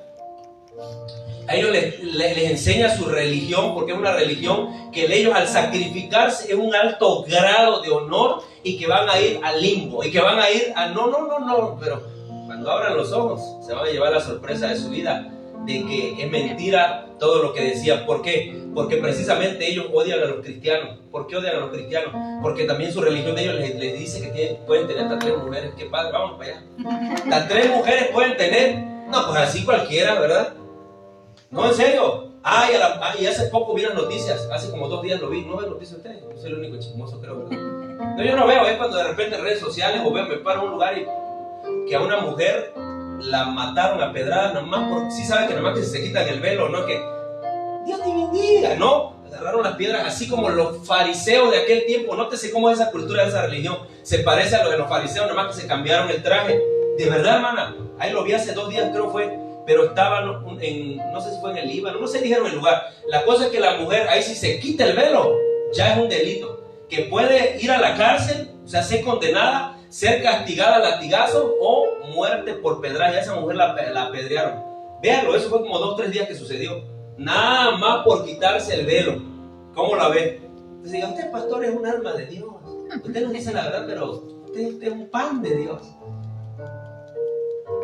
A ellos les enseña su religión, porque es una religión que ellos al sacrificarse es un alto grado de honor y que van a ir al limbo y que van a ir a no, pero cuando abran los ojos se van a llevar la sorpresa de su vida de que es mentira todo lo que decían. ¿Por qué? Porque precisamente ellos odian a los cristianos. ¿Por qué odian a los cristianos? Porque también su religión de ellos les dice que pueden tener hasta 3 mujeres. ¿Qué padre? Vamos para allá. Hasta 3 mujeres pueden tener. No, pues así cualquiera, ¿verdad? No, en serio. Y hace poco vi las noticias. Hace como 2 días lo vi. ¿No ve noticias usted? Yo soy el único chismoso, creo, ¿verdad? No, yo no veo. Es cuando de repente en redes sociales o veo, me paro en un lugar y que a una mujer la mataron a pedradas, nada más porque sí saben que nada más que se quitan el velo, ¿no? Que Dios te bendiga, ¿no? Agarraron las piedras así como los fariseos de aquel tiempo. Nótese cómo es esa cultura de esa religión. Se parece a lo de los fariseos, nada más que se cambiaron el traje. De verdad, hermana. Ahí lo vi hace 2 días, creo fue. Pero estaban no sé si fue en el Líbano, no sé, dijeron el lugar. La cosa es que la mujer, ahí si se quita el velo, ya es un delito. Que puede ir a la cárcel, o sea, ser condenada, ser castigada a latigazos o muerte por pedrada. Ya esa mujer la apedrearon. Véanlo, eso fue como 2 o 3 días que sucedió. Nada más por quitarse el velo. ¿Cómo la ve? Entonces diga, usted pastor es un alma de Dios. Usted nos dice la verdad, pero usted es un pan de Dios.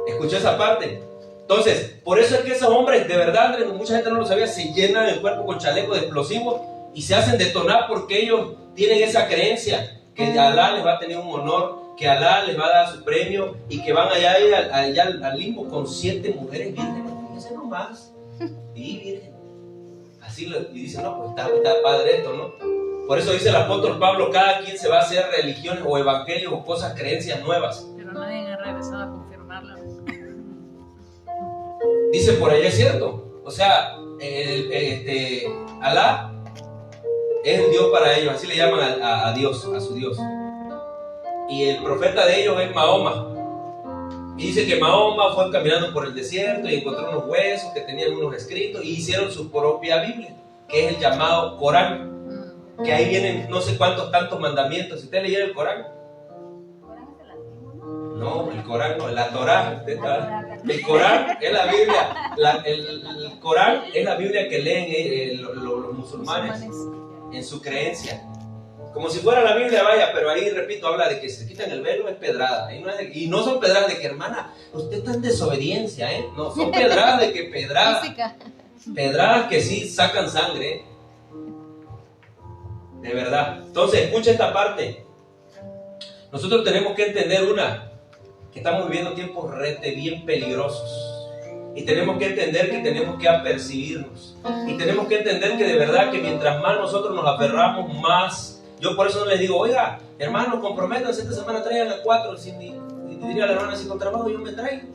¿Escuchó esa parte? Entonces, por eso es que esos hombres, de verdad, Andrés, mucha gente no lo sabía, se llenan el cuerpo con chalecos de explosivos y se hacen detonar porque ellos tienen esa creencia que Alá les va a tener un honor, que Alá les va a dar su premio y que van allá al limbo con 7 mujeres vírgenes. Fíjense nomás. Sí, virgen. Así y dicen, no, pues está padre esto, ¿no? Por eso dice el apóstol Pablo, cada quien se va a hacer religiones o evangelios o cosas, creencias nuevas. Pero nadie ha regresado a confirmarla. Dice por ahí, es cierto. O sea, Alá es el Dios para ellos, así le llaman a Dios, a su Dios. Y el profeta de ellos es Mahoma. Y dice que Mahoma fue caminando por el desierto y encontró unos huesos que tenían unos escritos y hicieron su propia Biblia, que es el llamado Corán. Que ahí vienen no sé cuántos tantos mandamientos. Si usted leyera el Corán. No, el Corán no, la Torá. El Corán es la Biblia. El Corán es la Biblia que leen los musulmanes en su creencia. Como si fuera la Biblia, vaya, pero ahí, repito, habla de que se quitan el velo, es pedrada. Ahí no es y no son pedradas de que, hermana, usted está en desobediencia, ¿eh? No, son pedradas de que pedradas. Pedradas que sí sacan sangre, de verdad. Entonces, escucha esta parte. Nosotros tenemos que entender que estamos viviendo tiempos bien peligrosos. Y tenemos que entender que tenemos que apercibirnos. Y tenemos que entender que de verdad que mientras más nosotros nos aferramos, más. Yo por eso no les digo, oiga, hermano, comprométanse esta semana, traigan a 4. Si diría la hermana, si con trabajo yo me traigo.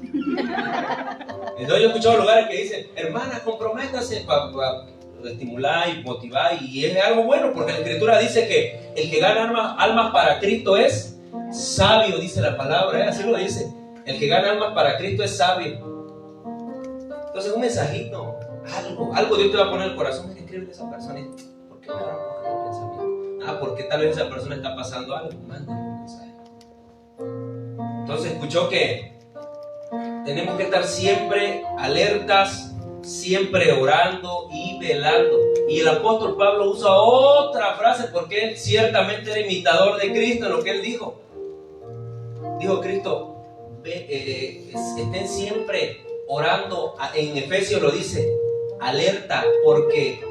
Entonces yo he escuchado lugares que dicen, hermana, comprométase para estimular y motivar. Y es algo bueno, porque la Escritura dice que el que gana almas para Cristo es sabio, dice la palabra, así lo dice. El que gana almas para Cristo es sabio. Entonces un mensajito, algo Dios te va a poner en el corazón. Mira, escribe a esa persona. ¿Por qué me da un pensamiento? Porque tal vez esa persona está pasando algo. Mándale un mensaje. Entonces escuchó que tenemos que estar siempre alertas, siempre orando y velando. Y el apóstol Pablo usa otra frase porque él ciertamente era imitador de Cristo en lo que él dijo. Dijo Cristo, estén siempre orando. En Efesios lo dice, alerta, porque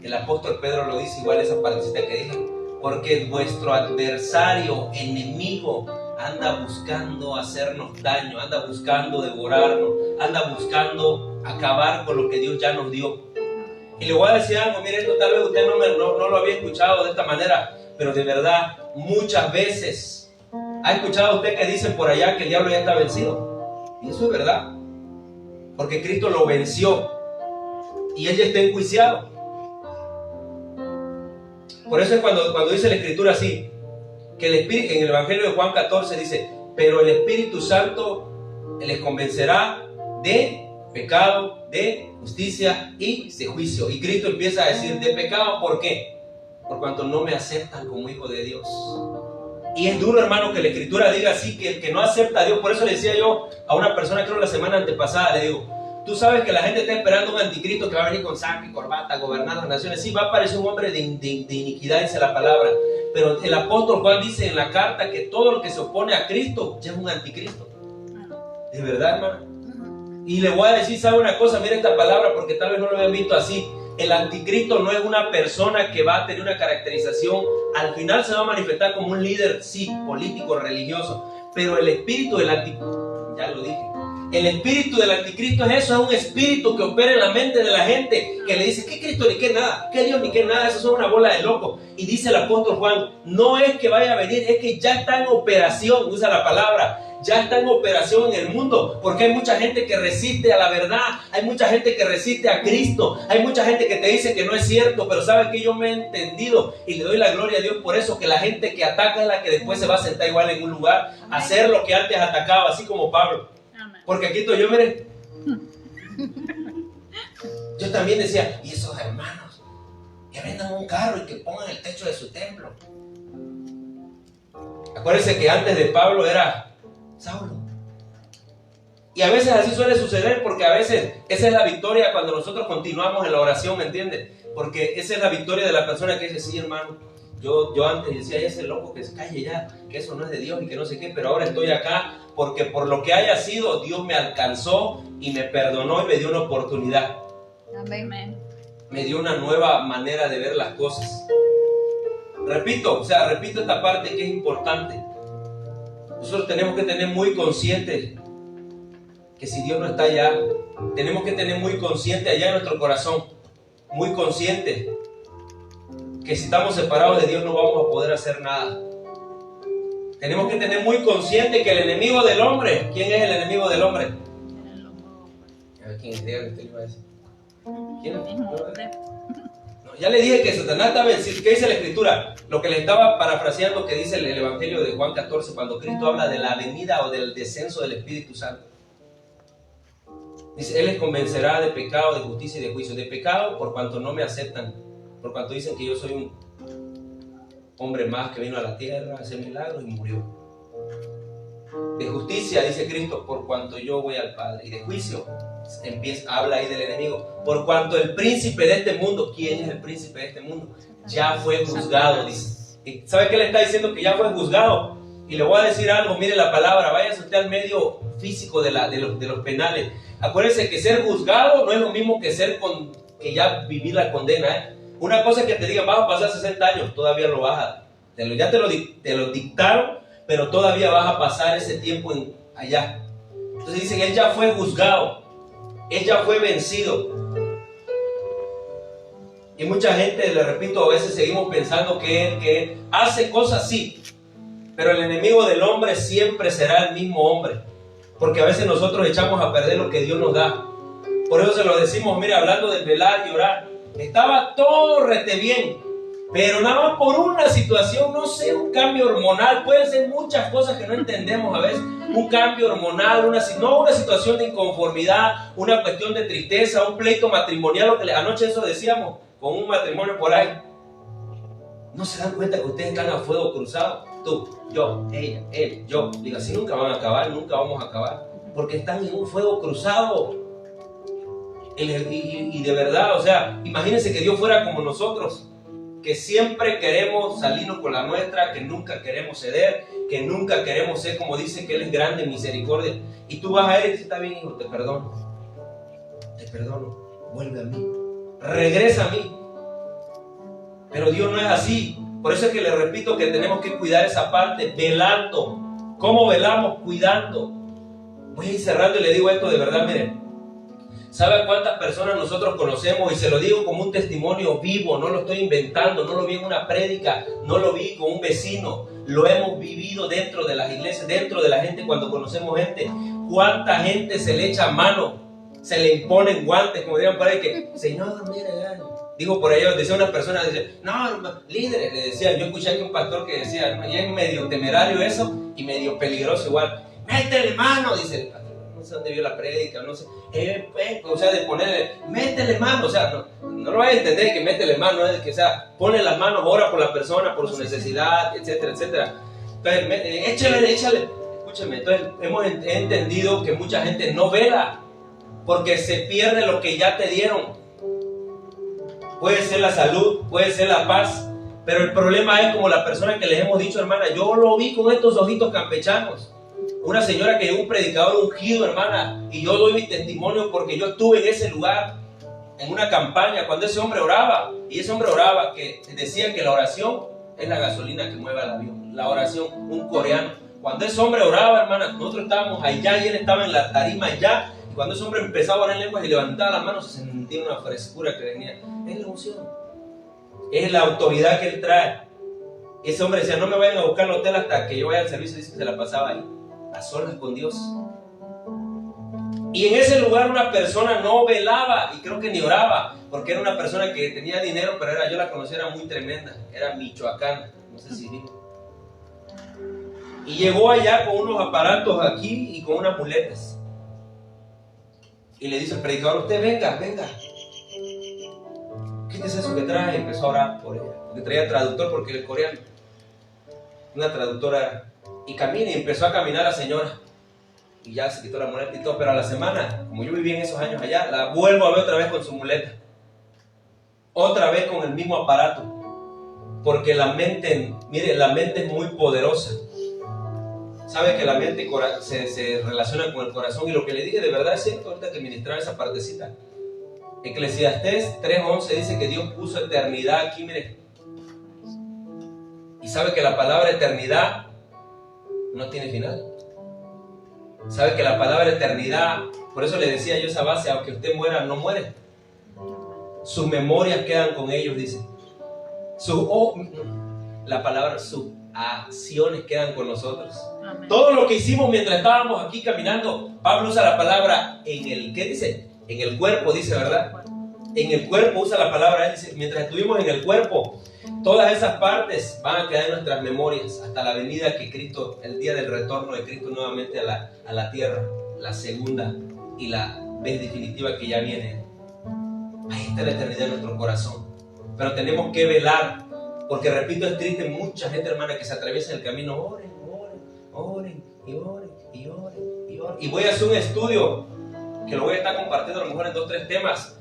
el apóstol Pedro lo dice, igual esa partecita que dije, porque vuestro adversario, enemigo, anda buscando hacernos daño, anda buscando devorarnos, anda buscando acabar con lo que Dios ya nos dio. Y le voy a decir algo, mire, esto tal vez usted no lo había escuchado de esta manera, pero de verdad, muchas veces, ¿ha escuchado usted que dicen por allá que el diablo ya está vencido? Y eso es verdad, porque Cristo lo venció y él ya está enjuiciado. Por eso es cuando dice la Escritura así, que el Espíritu, en el Evangelio de Juan 14 dice, pero el Espíritu Santo les convencerá de pecado, de justicia y de juicio. Y Cristo empieza a decir de pecado, ¿por qué? Por cuanto no me aceptan como hijo de Dios. Y es duro, hermano, que la Escritura diga así, que el que no acepta a Dios. Por eso le decía yo a una persona, creo la semana antepasada, le digo, tú sabes que la gente está esperando un anticristo que va a venir con saco y corbata, gobernar las naciones. Sí, va a aparecer un hombre de iniquidad, dice la palabra. Pero el apóstol Juan dice en la carta que todo lo que se opone a Cristo ya es un anticristo. De verdad, hermano. Y le voy a decir, ¿sabe una cosa? Mira esta palabra, porque tal vez no lo habían visto así. El anticristo no es una persona que va a tener una caracterización. Al final se va a manifestar como un líder, sí, político, religioso. Pero el espíritu del anticristo, ya lo dije, el espíritu del anticristo es eso, es un espíritu que opera en la mente de la gente, que le dice, ¿qué Cristo ni qué nada? ¿Qué Dios ni qué nada? Eso son una bola de locos. Y dice el apóstol Juan, no es que vaya a venir, es que ya está en operación, usa la palabra, ya está en operación en el mundo, porque hay mucha gente que resiste a la verdad, hay mucha gente que resiste a Cristo, hay mucha gente que te dice que no es cierto, pero sabes que yo me he entendido y le doy la gloria a Dios por eso, que la gente que ataca es la que después se va a sentar igual en un lugar a hacer lo que antes atacaba, así como Pablo. Porque aquí estoy yo, mire, yo también decía, y esos hermanos que vendan un carro y que pongan el techo de su templo. Acuérdense que antes de Pablo era Saulo. Y a veces así suele suceder, porque a veces esa es la victoria cuando nosotros continuamos en la oración, ¿me entiendes? Porque esa es la victoria de la persona que dice, sí, hermano, yo antes decía, ya ese loco que se calle ya, que eso no es de Dios y que no sé qué, pero ahora estoy acá porque por lo que haya sido, Dios me alcanzó y me perdonó y me dio una oportunidad. Amén. Me dio una nueva manera de ver las cosas. Repito esta parte que es importante. Nosotros tenemos que tener muy consciente que si Dios no está allá, tenemos que tener muy consciente allá en nuestro corazón, muy consciente que si estamos separados de Dios no vamos a poder hacer nada. Tenemos que tener muy consciente que el enemigo del hombre, ¿quién es el enemigo del hombre? A ver, ¿quién es? Dígale, usted le iba a decir. ¿Quién es? No, ya le dije que Satanás está vencido. ¿Qué dice la Escritura? Lo que le estaba parafraseando que dice el Evangelio de Juan 14, cuando Cristo habla de la venida o del descenso del Espíritu Santo. Dice, Él les convencerá de pecado, de justicia y de juicio. De pecado por cuanto no me aceptan, por cuanto dicen que yo soy un hombre más que vino a la tierra a hacer milagros y murió. De justicia, dice Cristo, por cuanto yo voy al Padre. Y de juicio, habla ahí del enemigo. Por cuanto el príncipe de este mundo, ¿quién es el príncipe de este mundo? Ya fue juzgado, dice. ¿Y sabe qué le está diciendo? Que ya fue juzgado. Y le voy a decir algo, mire la palabra, váyase usted al medio físico de los penales. Acuérdense que ser juzgado no es lo mismo que que ya vivir la condena, ¿eh? Una cosa es que te digan, vas a pasar 60 años, todavía lo vas a... Ya te lo dictaron, pero todavía vas a pasar ese tiempo allá. Entonces dicen, Él ya fue juzgado, Él ya fue vencido. Y mucha gente, le repito, a veces seguimos pensando que Él hace cosas sí, pero el enemigo del hombre siempre será el mismo hombre. Porque a veces nosotros echamos a perder lo que Dios nos da. Por eso se lo decimos, mire, hablando de velar y orar. Estaba todo rete bien, pero nada más por una situación, no sé, un cambio hormonal, pueden ser muchas cosas que no entendemos a veces, un cambio hormonal, una situación de inconformidad, una cuestión de tristeza, un pleito matrimonial, lo que anoche eso decíamos, con un matrimonio por ahí. ¿No se dan cuenta que ustedes están a fuego cruzado? Tú, yo, ella, él, yo. Digo, así nunca van a acabar, nunca vamos a acabar, porque están en un fuego cruzado. Y de verdad, o sea, imagínense que Dios fuera como nosotros. que siempre queremos salirnos con la nuestra, que nunca queremos ceder, que nunca queremos ser como dice que Él es grande en misericordia. Y tú vas a Él y dices, está bien, hijo, te perdono, vuelve a mí, regresa a mí. Pero Dios no es así. Por eso es que le repito que tenemos que cuidar esa parte, velando. ¿Cómo velamos? Cuidando. Voy a ir cerrando y le digo esto de verdad, miren. ¿Sabe cuántas personas nosotros conocemos? Y se lo digo como un testimonio vivo, no lo estoy inventando, no lo vi en una prédica, no lo vi con un vecino, lo hemos vivido dentro de las iglesias, dentro de la gente cuando conocemos gente. ¿Cuánta gente se le echa mano? Se le imponen guantes, como dirían por ahí, que, Señor, mire, digo por ahí, decía una persona, dice, no, líderes, le decía, yo escuché que un pastor que decía, y es medio temerario eso, y medio peligroso igual, métele mano, dice el pastor, no sé dónde vio la prédica, no sé, o sea, de ponerle, métele mano, o sea, no lo vaya a entender que métele mano, es que, o sea, pone las manos, ora por la persona, por su necesidad, etcétera, etcétera. Entonces, échale, escúcheme, entonces he entendido que mucha gente no vela, porque se pierde lo que ya te dieron. Puede ser la salud, puede ser la paz, pero el problema es como la persona que les hemos dicho, hermana, yo lo vi con estos ojitos campechanos. Una señora que es un predicador ungido, hermana, y yo doy mi testimonio porque yo estuve en ese lugar, en una campaña, cuando ese hombre oraba, y ese hombre oraba, que decía que la oración es la gasolina que mueve al avión. La oración, un coreano. Cuando ese hombre oraba, hermana, nosotros estábamos allá y él estaba en la tarima allá. Y cuando ese hombre empezaba a orar en lenguas y levantaba las manos, se sentía una frescura que venía. Es la unción. Es la autoridad que él trae. Ese hombre decía, no me vayan a buscar al hotel hasta que yo vaya al servicio. Dice que se la pasaba ahí, a solas con Dios. Y en ese lugar una persona no velaba y creo que ni oraba, porque era una persona que tenía dinero, pero yo la conocía, era muy tremenda, era michoacana, no sé si digo. Y llegó allá con unos aparatos aquí y con unas muletas. Y le dice al predicador, usted venga. ¿Qué es eso que trae? Y empezó a orar por ella, porque traía traductor, porque el coreano, una traductora, y camina, y empezó a caminar la señora. Y ya se quitó la muleta y todo, pero a la semana, como yo viví en esos años allá, la vuelvo a ver otra vez con su muleta, otra vez con el mismo aparato, porque la mente, mire, la mente es muy poderosa. Sabe que la mente se relaciona con el corazón, y lo que le dije de verdad es cierto ahorita que ministraba esa partecita. Eclesiastés 3:11 dice que Dios puso eternidad aquí, mire, y sabe que la palabra eternidad no tiene final. Sabe que la palabra eternidad, por eso le decía yo esa base, aunque usted muera, no muere. Sus memorias quedan con ellos, dice. La palabra, sus acciones quedan con nosotros. Amén. Todo lo que hicimos mientras estábamos aquí caminando, Pablo usa la palabra en el, ¿qué dice? En el cuerpo, dice, ¿verdad? En el cuerpo usa la palabra, él dice, mientras estuvimos en el cuerpo, todas esas partes van a quedar en nuestras memorias hasta la venida que Cristo, el día del retorno de Cristo nuevamente a la tierra, la segunda y la vez definitiva que ya viene. Ahí está la eternidad en nuestro corazón. Pero tenemos que velar, porque repito, es triste, mucha gente, hermana, que se atraviesa el camino, oren. Y voy a hacer un estudio que lo voy a estar compartiendo a lo mejor en 2 o 3 temas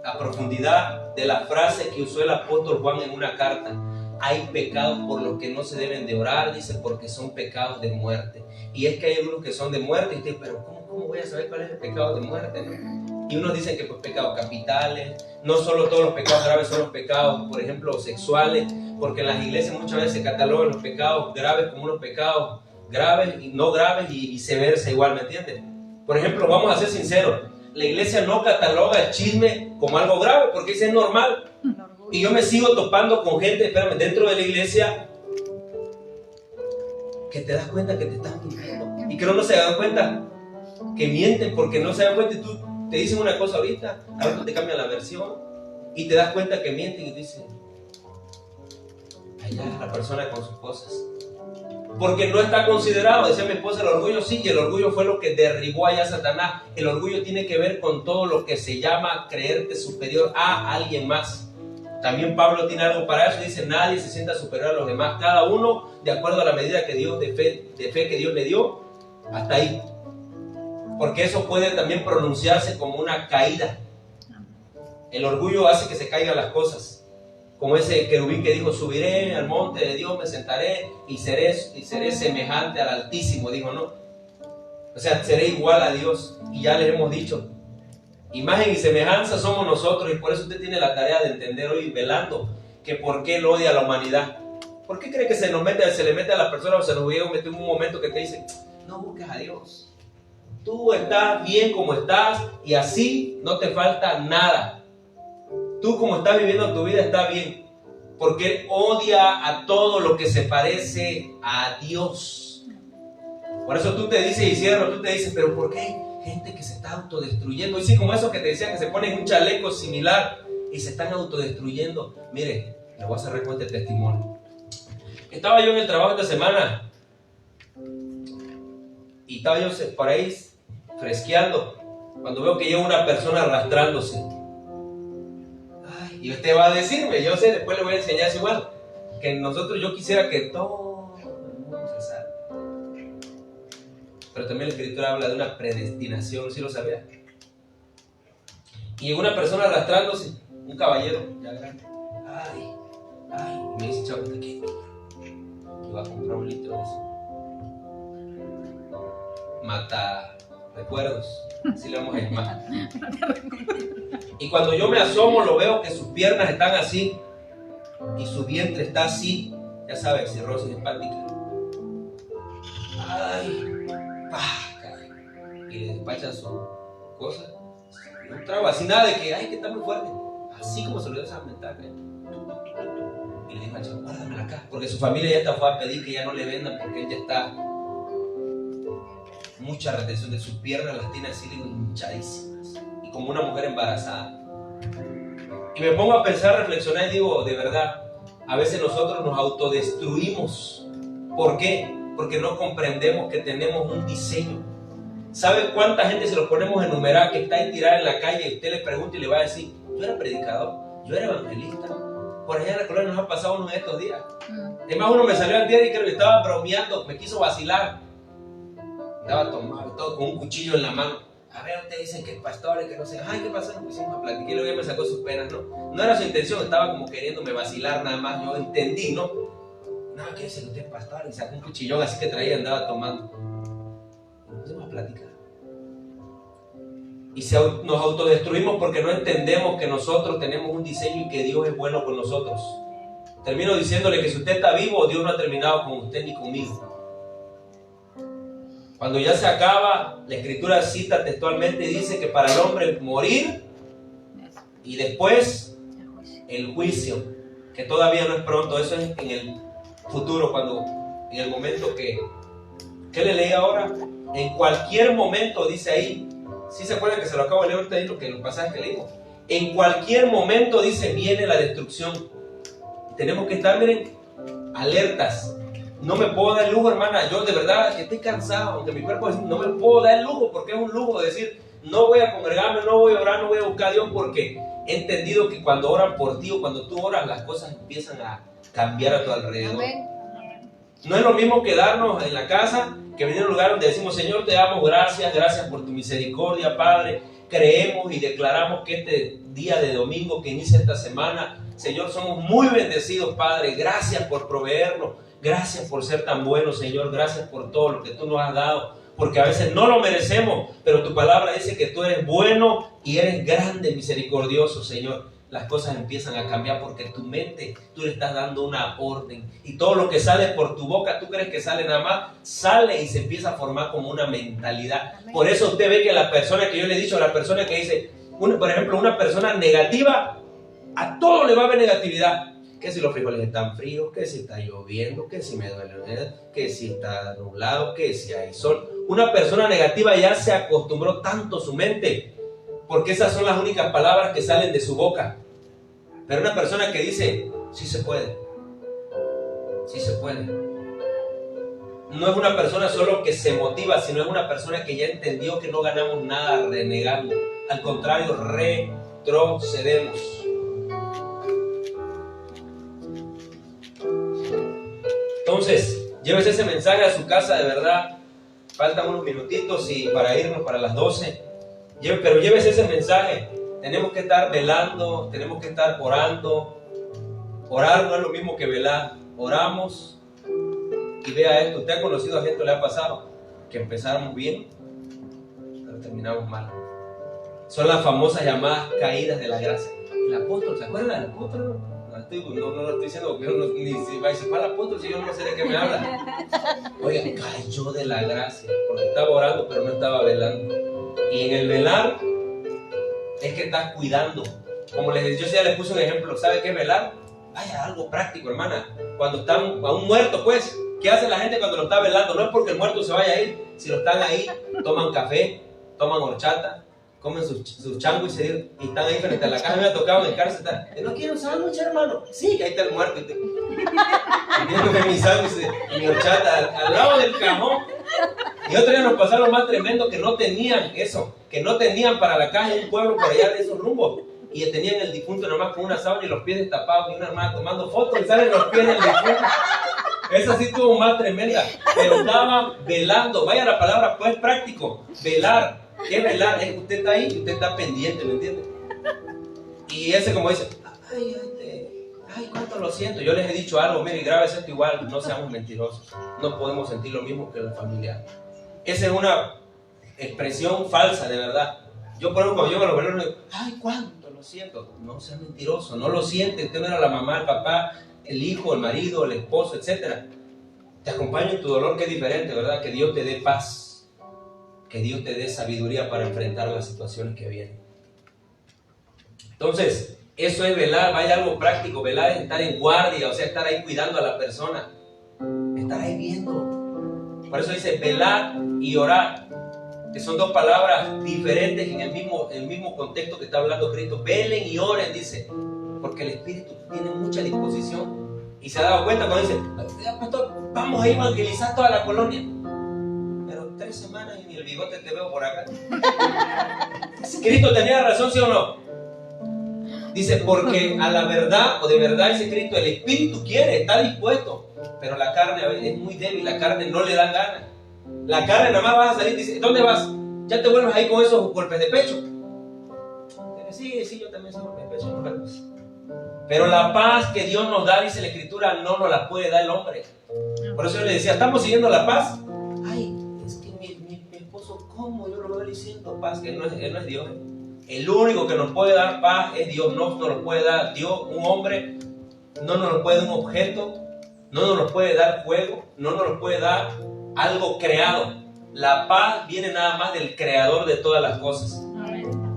a profundidad de la frase que usó el apóstol Juan en una carta. Hay pecados por los que no se deben de orar, dice, porque son pecados de muerte. Y es que hay algunos que son de muerte, y usted, pero ¿cómo voy a saber cuál es el pecado de muerte? ¿No? Y unos dicen que pues pecados capitales, no solo todos los pecados graves son los pecados, por ejemplo, sexuales, porque en las iglesias muchas veces se catalogan los pecados graves como unos pecados graves y no graves y viceversa igual, ¿me entiendes? Por ejemplo, vamos a ser sinceros, la iglesia no cataloga el chisme como algo grave, porque eso es normal. Y yo me sigo topando con gente, espérame, dentro de la iglesia, que te das cuenta que te están mintiendo. Y creo no se dan cuenta que mienten porque no se dan cuenta. Y tú te dicen una cosa ahorita, ahora te cambian la versión, y te das cuenta que mienten y dicen, allá la persona con sus cosas. Porque no está considerado, decía mi esposa, el orgullo sí, y el orgullo fue lo que derribó allá a Satanás. El orgullo tiene que ver con todo lo que se llama creerte superior a alguien más. También Pablo tiene algo para eso, dice, nadie se sienta superior a los demás, cada uno de acuerdo a la medida que Dios, de fe que Dios le dio, hasta ahí. Porque eso puede también pronunciarse como una caída. El orgullo hace que se caigan las cosas. como ese querubín que dijo, subiré al monte de Dios, me sentaré y seré semejante al Altísimo, dijo, ¿no? O sea, seré igual a Dios. Y ya les hemos dicho, imagen y semejanza somos nosotros, y por eso usted tiene la tarea de entender hoy, velando, que por qué él odia a la humanidad. ¿Por qué cree que se le mete a la persona o se nos llega a meter en un momento que te dice, no busques a Dios? Tú estás bien como estás y así no te falta nada. Tú como estás viviendo tu vida está bien, porque él odia a todo lo que se parece a Dios. Por eso tú te dices, y cierro, tú te dices, pero ¿por qué hay gente que se está autodestruyendo? Y sí, como eso que te decía, que se ponen un chaleco similar y se están autodestruyendo. Mire, le voy a hacer recuento de testimonio. Estaba yo en el trabajo esta semana y estaba yo por ahí fresqueando cuando veo que llega una persona arrastrándose. Y usted va a decirme, yo sé, después le voy a enseñar igual, que yo quisiera que todo el mundo se salve. Pero también la Escritura habla de una predestinación, ¿sí lo sabía? Y llegó una persona arrastrándose, un caballero, ya grande. Y me dice, chavo, ¿de qué? Que va a comprar un litro de eso. Mata recuerdos, así le vamos a llamar. Y cuando yo me asomo lo veo que sus piernas están así y su vientre está así, ya sabes, cirrosis hepática. Y le despachan su cosa. Y un trago así, nada de que está muy fuerte. Así como se lo dio esa mental. Y le dijo al chavo, guárdamela acá, porque su familia ya está fue a pedir que ya no le vendan porque él ya está mucha retención de sus piernas, las tiene así hinchadísimas y como una mujer embarazada. Y me pongo a pensar, a reflexionar y digo, de verdad, a veces nosotros nos autodestruimos. ¿Por qué? Porque no comprendemos que tenemos un diseño. ¿Sabe cuánta gente se lo ponemos a enumerar que está ahí tirada en la calle y usted le pregunta y le va a decir, yo era predicador, yo era evangelista? Por allá en la colonia nos ha pasado uno de estos días. Además uno me salió al día y creo que estaba bromeando, me quiso vacilar. Estaba tomado todo con un cuchillo en la mano. A ver, ustedes dicen que es pastor y que no sé. Ay, ¿qué pasó? Nos pusimos a platicar y luego ya me sacó sus penas, ¿no? No era su intención, estaba como queriéndome vacilar nada más. Yo entendí, ¿no? No, ¿qué dice que usted es pastor? Y sacó un cuchillón así que traía, andaba tomando. Y nos pusimos a platicar. Y nos autodestruimos porque no entendemos que nosotros tenemos un diseño y que Dios es bueno con nosotros. Termino diciéndole que si usted está vivo, Dios no ha terminado con usted ni conmigo. Cuando ya se acaba, la Escritura cita textualmente y dice que para el hombre morir y después el juicio, que todavía no es pronto, eso es en el futuro, en el momento que... ¿Qué le leí ahora? En cualquier momento, dice ahí, ¿sí se acuerdan que se lo acabo de leer ahorita ahí los pasajes que leímos? En cualquier momento, dice, viene la destrucción. Tenemos que estar, miren, alertas. No me puedo dar el lujo, hermana, yo de verdad que estoy cansado, aunque mi cuerpo no me puedo dar el lujo, porque es un lujo decir, no voy a congregarme, no voy a orar, no voy a buscar a Dios, porque he entendido que cuando oran por ti o cuando tú oras, las cosas empiezan a cambiar a tu alrededor. Amén. No es lo mismo quedarnos en la casa que venir a un lugar donde decimos, Señor, te damos gracias por tu misericordia, Padre. Creemos y declaramos que este día de domingo que inicia esta semana, Señor, somos muy bendecidos, Padre. Gracias por proveernos. Gracias por ser tan bueno, Señor. Gracias por todo lo que tú nos has dado. Porque a veces no lo merecemos, pero tu palabra dice que tú eres bueno y eres grande, misericordioso, Señor. Las cosas empiezan a cambiar porque tu mente, tú le estás dando una orden. Y todo lo que sale por tu boca, tú crees que sale nada más, sale y se empieza a formar como una mentalidad. Amén. Por eso usted ve que la persona que yo le he dicho, la persona que dice, por ejemplo, una persona negativa, a todo le va a haber negatividad. Que si los frijoles están fríos, que si está lloviendo, que si me duele, que si está nublado, que si hay sol. Una persona negativa ya se acostumbró tanto su mente, porque esas son las únicas palabras que salen de su boca. Pero una persona que dice, sí se puede, sí se puede. No es una persona solo que se motiva, sino es una persona que ya entendió que no ganamos nada renegando. Al contrario, retrocedemos. Entonces, llévese ese mensaje a su casa, de verdad. Faltan unos minutitos y para irnos para las 12. Pero llévese ese mensaje. Tenemos que estar velando, tenemos que estar orando. Orar no es lo mismo que velar. Oramos y vea esto. ¿Usted ha conocido a gente, le ha pasado que empezáramos bien, pero terminamos mal? Son las famosas llamadas caídas de la gracia. El apóstol, ¿se acuerdan del apóstol? No lo estoy diciendo, yo no, ni si va a decir el apóstol, si yo no sé de qué me habla. Oiga, cayó de la gracia, porque estaba orando, pero no estaba velando. Y en el velar es que estás cuidando. Como les decía, yo ya les puse un ejemplo. ¿Sabe qué es velar? Vaya, algo práctico, hermana. Cuando están a un muerto, pues, ¿qué hace la gente cuando lo está velando? No es porque el muerto se vaya a ir. Si lo están ahí, toman café, toman horchata, comen sus changos y están ahí frente a la caja. Me ha tocado en el cárcel. ¿No quieren un sándwich, hermano? Sí, que ahí está el muerto. Y viendo mi sándwich y mi horchata al lado del cajón. Y otro día nos pasaron lo más tremendo, que no tenían eso, que no tenían para la caja en un pueblo por allá de esos rumbos. Y tenían el difunto nomás con una sábana y los pies destapados, y una hermana tomando fotos y salen los pies del difunto. Esa sí estuvo más tremenda, pero estaban velando. Vaya la palabra, pues, práctico. Velar. ¿Qué es velar? Usted está ahí y usted está pendiente, ¿me entiende? Y ese como dice, ay, cuánto lo siento. Yo les he dicho algo, mire, grábese esto igual, no seamos mentirosos. No podemos sentir lo mismo que la familia. Esa es una expresión falsa, de verdad. Yo, por ejemplo, cuando yo me lo veo, digo, ay, cuánto lo siento. No sea mentiroso, no lo siente. Usted no era la mamá, el papá, el hijo, el marido, el esposo, etc. Te acompaño en tu dolor, que es diferente, ¿verdad? Que Dios te dé paz. Que Dios te dé sabiduría para enfrentar las situaciones que vienen. Entonces, eso es velar. Vaya, algo práctico. Velar es estar en guardia, o sea, estar ahí cuidando a la persona. Estar ahí viendo. Por eso dice velar y orar, que son dos palabras diferentes en el mismo contexto que está hablando Cristo. Velen y oren, dice, porque el Espíritu tiene mucha disposición. Y se ha dado cuenta cuando dice, pastor, vamos a evangelizar toda la colonia. 3 semanas y ni el bigote te veo por acá. ¿Cristo tenía razón, sí o no? Dice, porque a la verdad, o de verdad, dice Cristo, el Espíritu quiere, está dispuesto, pero la carne es muy débil, la carne no le da ganas. La carne nada más vas a salir y dice, ¿dónde vas? ¿Ya te vuelves ahí con esos golpes de pecho? Sí, yo también soy golpes de pecho. Pero la paz que Dios nos da, dice la Escritura, no nos la puede dar el hombre. Por eso yo le decía, ¿estamos siguiendo la paz? Ay, es que mi esposo, ¿cómo? Yo lo veo diciendo paz, que él no es Dios. El único que nos puede dar paz es Dios. No nos lo puede dar Dios, un hombre, no nos lo puede dar un objeto, no nos lo puede dar fuego, no nos lo puede dar algo creado. La paz viene nada más del creador de todas las cosas.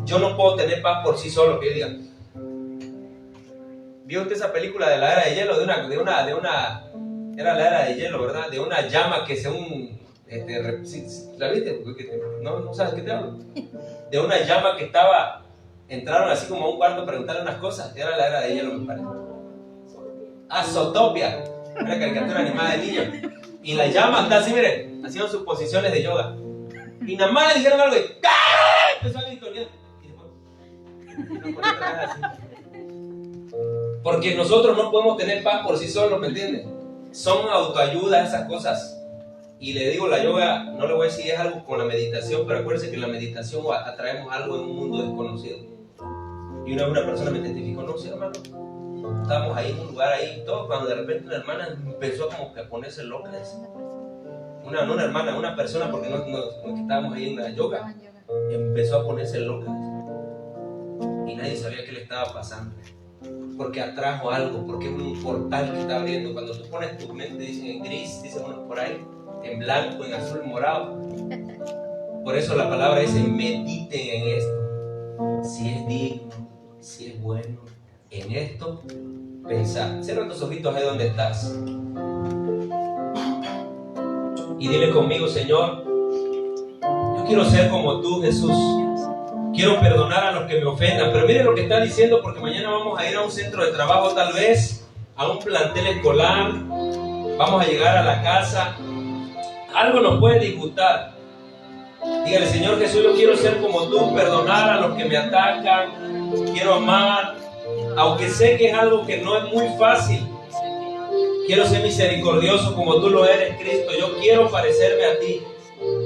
Yo no puedo tener paz por sí solo, que yo diga. ¿Vio usted esa película de la era de hielo? Era la era de hielo, ¿verdad? De una llama que según... ¿La viste? No sabes qué te hablo. De una llama que entraron así como a un cuarto a preguntarle unas cosas. Era la era de hielo, me parece. Zootopia, una caricatura animada de niños. Y la llama está así, mire, haciendo sus posiciones de yoga. Y nada más le dijeron algo y ¡ah! Empezó a gritonear. Y después así. Porque nosotros no podemos tener paz por sí solos, ¿me entiendes? Son autoayuda esas cosas. Y le digo, la yoga, no le voy a decir es algo con la meditación, pero acuérdense que en la meditación atraemos algo en un mundo desconocido. Y una persona me identificó, no, sí, hermano, estábamos ahí en un lugar ahí y todo, cuando de repente una hermana empezó como que a ponerse loca. Una persona, porque no estábamos ahí en la yoga, empezó a ponerse loca. Y nadie sabía qué le estaba pasando. Porque atrajo algo, porque es un portal que está abriendo. Cuando tú pones tu mente, dicen en gris, dicen uno por ahí, en blanco, en azul, morado. Por eso la palabra dice, mediten en esto. Si es digno, si es bueno, en esto, pensar. Cierra tus ojitos ahí donde estás. Y dile conmigo, Señor, yo quiero ser como tú, Jesús. Quiero perdonar a los que me ofendan. Pero mire lo que está diciendo, porque mañana vamos a ir a un centro de trabajo, tal vez, a un plantel escolar. Vamos a llegar a la casa. Algo nos puede disgustar. Dígale, Señor Jesús, yo quiero ser como tú, perdonar a los que me atacan. Quiero amar, aunque sé que es algo que no es muy fácil. Quiero ser misericordioso como tú lo eres, Cristo. Yo quiero parecerme a ti.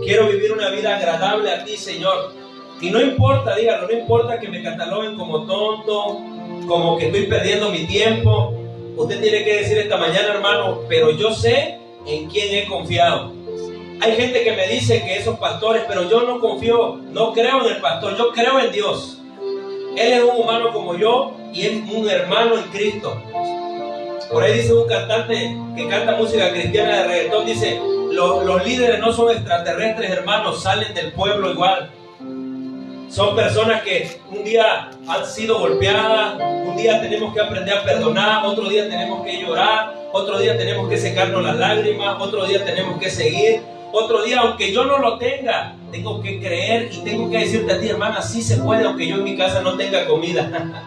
Quiero vivir una vida agradable a ti, Señor. Y no importa, dígalo, no importa que me cataloguen como tonto, como que estoy perdiendo mi tiempo. Usted tiene que decir esta mañana, hermano, pero yo sé en quién he confiado. Hay gente que me dice que esos pastores, pero yo no confío, no creo en el pastor, yo creo en Dios. Él es un humano como yo y es un hermano en Cristo. Por ahí dice un cantante que canta música cristiana de reggaetón, dice, los líderes no son extraterrestres, hermanos, salen del pueblo igual. Son personas que un día han sido golpeadas, un día tenemos que aprender a perdonar, otro día tenemos que llorar, otro día tenemos que secarnos las lágrimas, otro día tenemos que seguir, otro día, aunque yo no lo tenga, tengo que creer y tengo que decirte a ti, hermana, sí se puede, aunque yo en mi casa no tenga comida.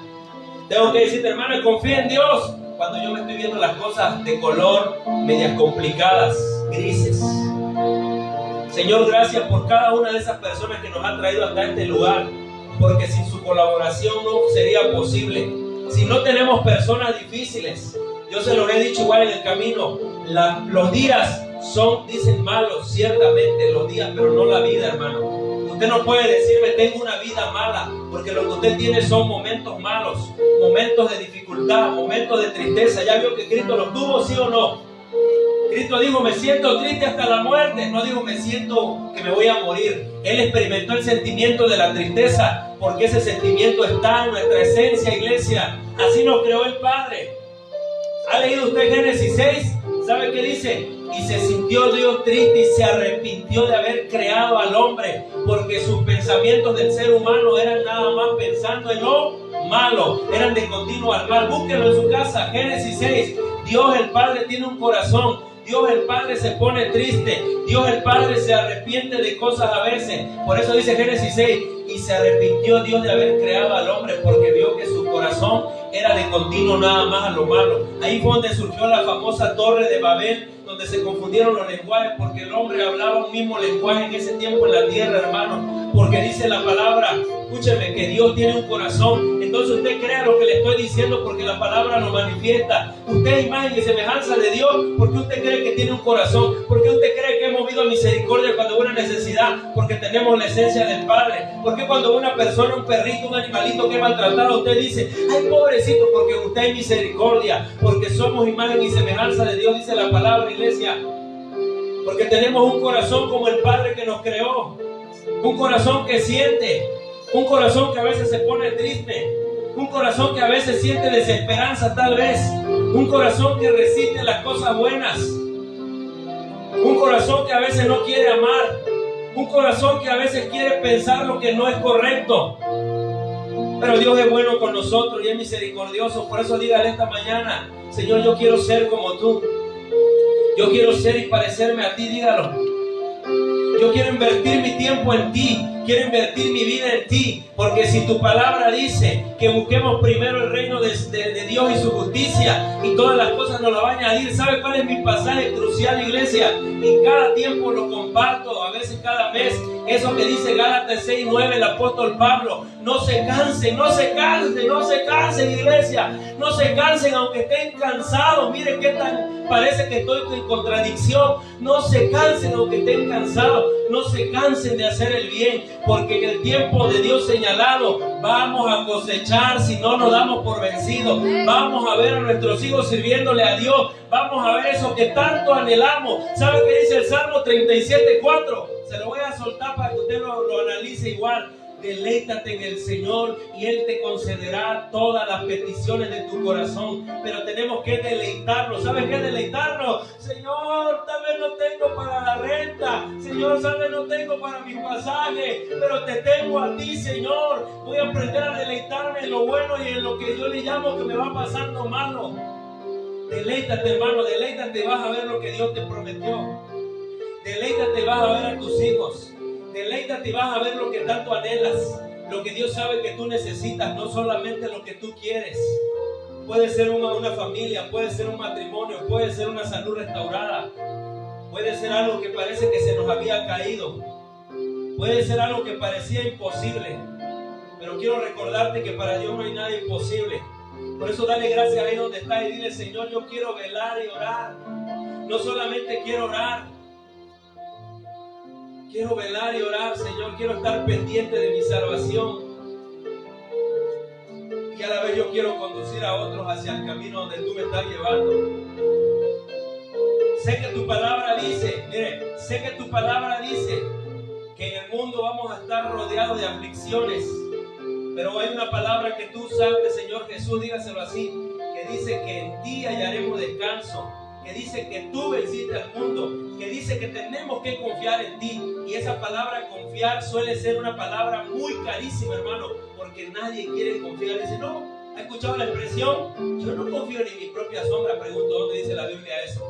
Tengo que decirte, hermana, confía en Dios. Cuando yo me estoy viendo las cosas de color, medias complicadas, grises. Señor, gracias por cada una de esas personas que nos han traído hasta este lugar, porque sin su colaboración no sería posible. Si no tenemos personas difíciles, yo se los he dicho igual en el camino, los días son, dicen malos, ciertamente los días, pero no la vida, hermano. Usted no puede decirme tengo una vida mala, porque lo que usted tiene son momentos malos, momentos de dificultad, momentos de tristeza. ¿Ya vio que Cristo los tuvo, sí o no? Cristo dijo, me siento triste hasta la muerte. No dijo, me siento que me voy a morir. Él experimentó el sentimiento de la tristeza, porque ese sentimiento está en nuestra esencia, iglesia. Así nos creó el Padre. ¿Ha leído usted Génesis 6? ¿Sabe qué dice? Y se sintió Dios triste y se arrepintió de haber creado al hombre, porque sus pensamientos del ser humano eran nada más pensando en lo malo, eran de continuo al mal. Búsquenlo en su casa, Génesis 6. Dios el Padre tiene un corazón. Dios el Padre se pone triste. Dios el Padre se arrepiente de cosas a veces. Por eso dice Génesis 6, y se arrepintió Dios de haber creado al hombre, porque vio que su corazón era de continuo nada más a lo malo. Ahí fue donde surgió la famosa Torre de Babel, donde se confundieron los lenguajes, porque el hombre hablaba un mismo lenguaje en ese tiempo en la tierra, hermano. Porque dice la palabra, escúcheme, que Dios tiene un corazón. Entonces usted crea lo que le estoy diciendo, porque la palabra lo manifiesta. Usted es imagen y semejanza de Dios, porque usted cree que tiene un corazón, porque usted cree que es movido a misericordia cuando hubo una necesidad, porque tenemos la esencia del Padre. Porque cuando una persona, un perrito, un animalito que es maltratado, usted dice, ay pobrecito, porque usted es misericordia, porque somos imagen y semejanza de Dios, dice la palabra, iglesia. Porque tenemos un corazón como el Padre que nos creó, un corazón que siente, un corazón que a veces se pone triste, un corazón que a veces siente desesperanza tal vez, un corazón que resiste las cosas buenas, un corazón que a veces no quiere amar, un corazón que a veces quiere pensar lo que no es correcto. Pero Dios es bueno con nosotros y es misericordioso. Por eso dígale esta mañana, Señor, yo quiero ser como tú. Yo quiero ser y parecerme a ti, dígalo. Yo quiero invertir mi tiempo en ti, quiero invertir mi vida en ti, porque si tu palabra dice que busquemos primero el reino de Dios y su justicia, y todas las cosas nos la va a añadir. ¿Sabe cuál es mi pasaje crucial, iglesia? Y cada tiempo lo comparto, a veces cada mes, eso que dice Gálatas 6:9, el apóstol Pablo. No se cansen, no se cansen, no se cansen, iglesia, no se cansen aunque estén cansados. Mire qué tan parece que estoy en contradicción. No se cansen aunque estén cansados, no se cansen de hacer el bien, porque en el tiempo de Dios señalado vamos a cosechar si no nos damos por vencidos. Vamos a ver a nuestros hijos sirviéndole a Dios, vamos a ver eso que tanto anhelamos. ¿Sabe qué dice el Salmo 37:4? Se lo voy a soltar para que usted lo analice igual. Deleítate en el Señor y Él te concederá todas las peticiones de tu corazón. Pero tenemos que deleitarnos. ¿Sabes qué? Deleitarnos. Señor, tal vez no tengo para la renta. Señor, tal vez no tengo para mi pasaje. Pero te tengo a ti, Señor. Voy a aprender a deleitarme en lo bueno y en lo que yo le llamo que me va pasando malo. Deleítate, hermano, deleítate. Vas a ver lo que Dios te prometió. Deleítate, vas a ver a tus hijos. Deleítate y vas a ver lo que tanto anhelas, lo que Dios sabe que tú necesitas, no solamente lo que tú quieres. Puede ser una familia, puede ser un matrimonio, puede ser una salud restaurada, puede ser algo que parece que se nos había caído, puede ser algo que parecía imposible, pero quiero recordarte que para Dios no hay nada imposible. Por eso dale gracias ahí donde estás y dile, Señor, yo quiero velar y orar. No solamente quiero orar, quiero velar y orar, Señor. Quiero estar pendiente de mi salvación. que a la vez yo quiero conducir a otros hacia el camino donde tú me estás llevando. Sé que tu palabra dice, mire, sé que tu palabra dice que en el mundo vamos a estar rodeados de aflicciones, pero hay una palabra que tú usaste, Señor Jesús, dígaselo así, que dice que en ti hallaremos descanso, que dice que tú venciste al mundo, que dice que tenemos que confiar en ti. Y esa palabra confiar suele ser una palabra muy carísima, hermano, porque nadie quiere confiar. Dice, no, ¿ha escuchado la expresión? Yo no confío ni en mi propia sombra. Pregunto, ¿dónde dice la Biblia eso?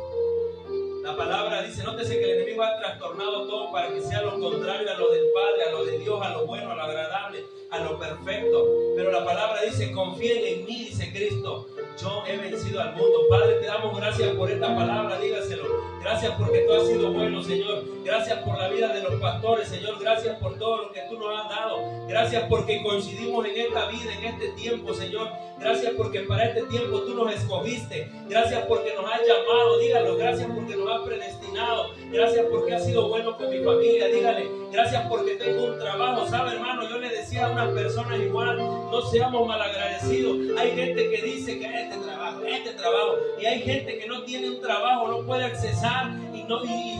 La palabra dice, nótese que el enemigo ha trastornado todo para que sea lo contrario a lo del Padre, a lo de Dios, a lo bueno, a lo agradable, a lo perfecto. Pero la palabra dice, confíen en mí, dice Cristo. Yo he vencido al mundo. Padre, te damos gracias por esta palabra, dígaselo. Gracias porque tú has sido bueno, Señor. Gracias por la vida de los pastores, Señor. Gracias por todo lo que tú nos has dado. Gracias porque coincidimos en esta vida, en este tiempo, Señor. Gracias porque para este tiempo tú nos escogiste. Gracias porque nos has llamado, dígalo. Gracias porque nos has predestinado. Gracias porque has sido bueno con mi familia, dígale. Gracias porque tengo un trabajo. ¿Sabe, hermano? Yo le decía a unas personas igual, no seamos malagradecidos. Hay gente que dice que este trabajo. Y hay gente que no tiene un trabajo, no puede accesar y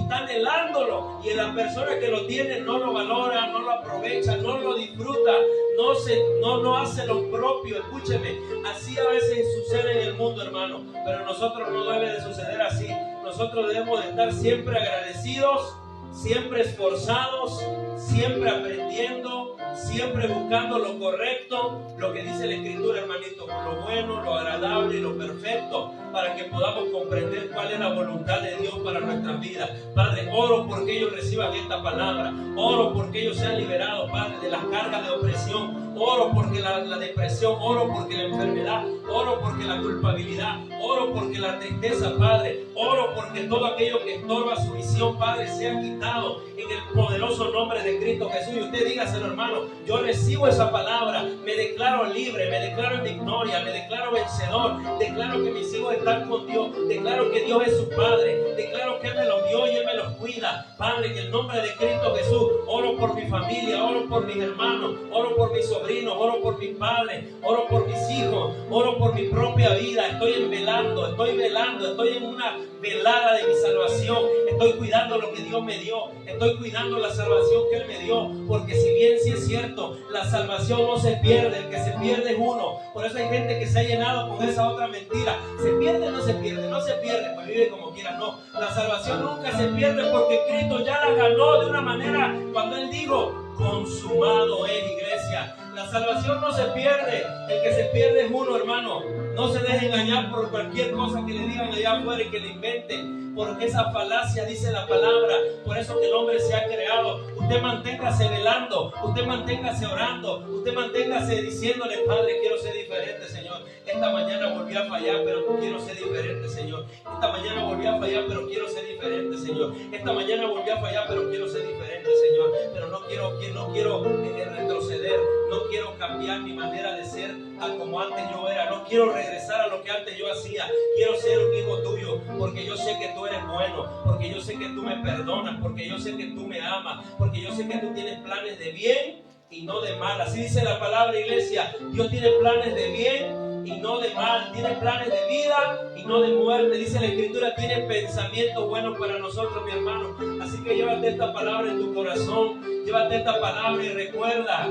está anhelándolo. Y la persona que lo tiene no lo valora, no lo aprovecha, no lo disfruta, no hace lo propio. Escúcheme, así a veces sucede en el mundo, hermano. Pero nosotros no debe de suceder así. Nosotros debemos de estar siempre agradecidos, siempre esforzados, siempre aprendiendo, siempre buscando lo correcto, lo que dice la Escritura, hermanito, lo bueno, lo agradable y lo perfecto, para que podamos comprender cuál es la voluntad de Dios para nuestras vidas. Padre, oro porque ellos reciban esta palabra, oro porque ellos sean liberados, Padre, de las cargas de opresión, oro porque la depresión, oro porque la enfermedad, oro porque la culpabilidad, oro porque la tristeza, Padre, oro porque todo aquello que estorba su visión, Padre, sea quitado en el poderoso nombre de Cristo Jesús. Y usted dígaselo, hermano, yo recibo esa palabra, me declaro libre, me declaro en victoria, me declaro vencedor, declaro que mis hijos están con Dios, declaro que Dios es su Padre, declaro que Él me los dio y Él me los cuida. Padre, en el nombre de Cristo Jesús, oro por mi familia, oro por mis hermanos, oro por mis sobrinos, oro por mis padres, oro por mis hijos, oro por mi propia vida. Estoy velando, estoy en una velada de mi salvación. Estoy cuidando lo que Dios me dio, estoy cuidando la salvación que Él me dio, porque si bien sí es cierto, la salvación no se pierde, el que se pierde es uno. Por eso hay gente que se ha llenado con esa otra mentira. ¿Se pierde o no se pierde? No se pierde, pues vive como quiera. No, la salvación nunca se pierde, porque Cristo ya la ganó de una manera, cuando Él dijo, consumado es, iglesia. La salvación no se pierde, el que se pierde es uno, hermano. No se deje engañar por cualquier cosa que le digan allá afuera y que le inventen, porque esa falacia dice la palabra. Por eso que el hombre se ha creado. Usted manténgase velando, usted manténgase orando, usted manténgase diciéndole, Padre, quiero ser diferente, Señor. Esta mañana volví a fallar, pero quiero ser diferente, Señor. Esta mañana volví a fallar, pero quiero ser diferente, Señor. Esta mañana volví a fallar, pero quiero ser diferente, Señor. Pero no quiero retroceder, no quiero cambiar mi manera de ser a como antes yo era. No quiero regresar a lo que antes yo hacía. Quiero ser un hijo tuyo, porque yo sé que tú eres bueno, porque yo sé que tú me perdonas, porque yo sé que tú me amas, porque yo sé que tú tienes planes de bien y no de mal. Así dice la palabra, iglesia. Dios tiene planes de bien y no de mal, tiene planes de vida y no de muerte. Dice la Escritura, tiene pensamientos buenos para nosotros, mi hermano. Así que llévate esta palabra en tu corazón, llévate esta palabra y recuerda,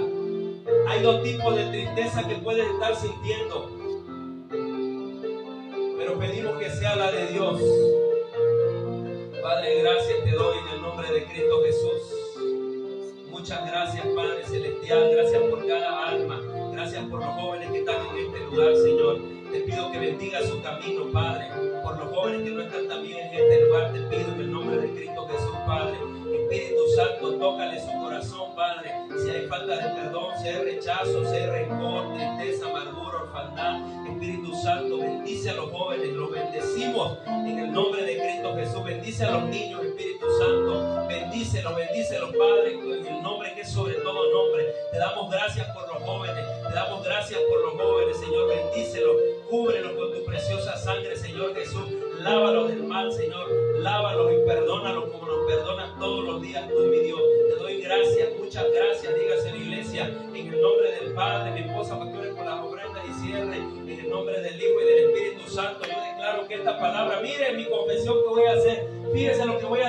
hay dos tipos de tristeza que puedes estar sintiendo, pero pedimos que sea la de Dios. Padre, gracias te doy en el nombre de Cristo Jesús. Muchas gracias, Padre Celestial. Gracias por cada alma. Gracias por los jóvenes que están en este lugar, Señor. Te pido que bendiga su camino, Padre. Por los jóvenes que no están también en este lugar, te pido en el nombre de Cristo Jesús, Padre. Espíritu Santo, tócale su corazón, Padre. Si hay falta de perdón, si hay rechazo, si hay rencor, tristeza, amargura, orfandad, Espíritu Santo, bendice a los jóvenes. Los bendecimos en el nombre de Cristo Jesús. Bendice a los niños, Espíritu Santo. Bendícelos, Padre, en el nombre que es sobre todo nombre. Te damos gracias por los jóvenes. Te damos gracias por los jóvenes, Señor. Bendícelos, cúbrelos con tu preciosa sangre, Señor Jesús. Lávalos del mal, Señor. Lávalos y perdónalos como nos perdonas todos los días, tú, mi Dios. Te doy gracias, muchas gracias. Dígase la iglesia, en el nombre del Padre, mi esposa, pastores, por las ofrendas y cierre en el nombre del Hijo y del Espíritu Santo. Yo declaro que esta palabra, mire mi confesión que voy a hacer, fíjese lo que voy a declarar.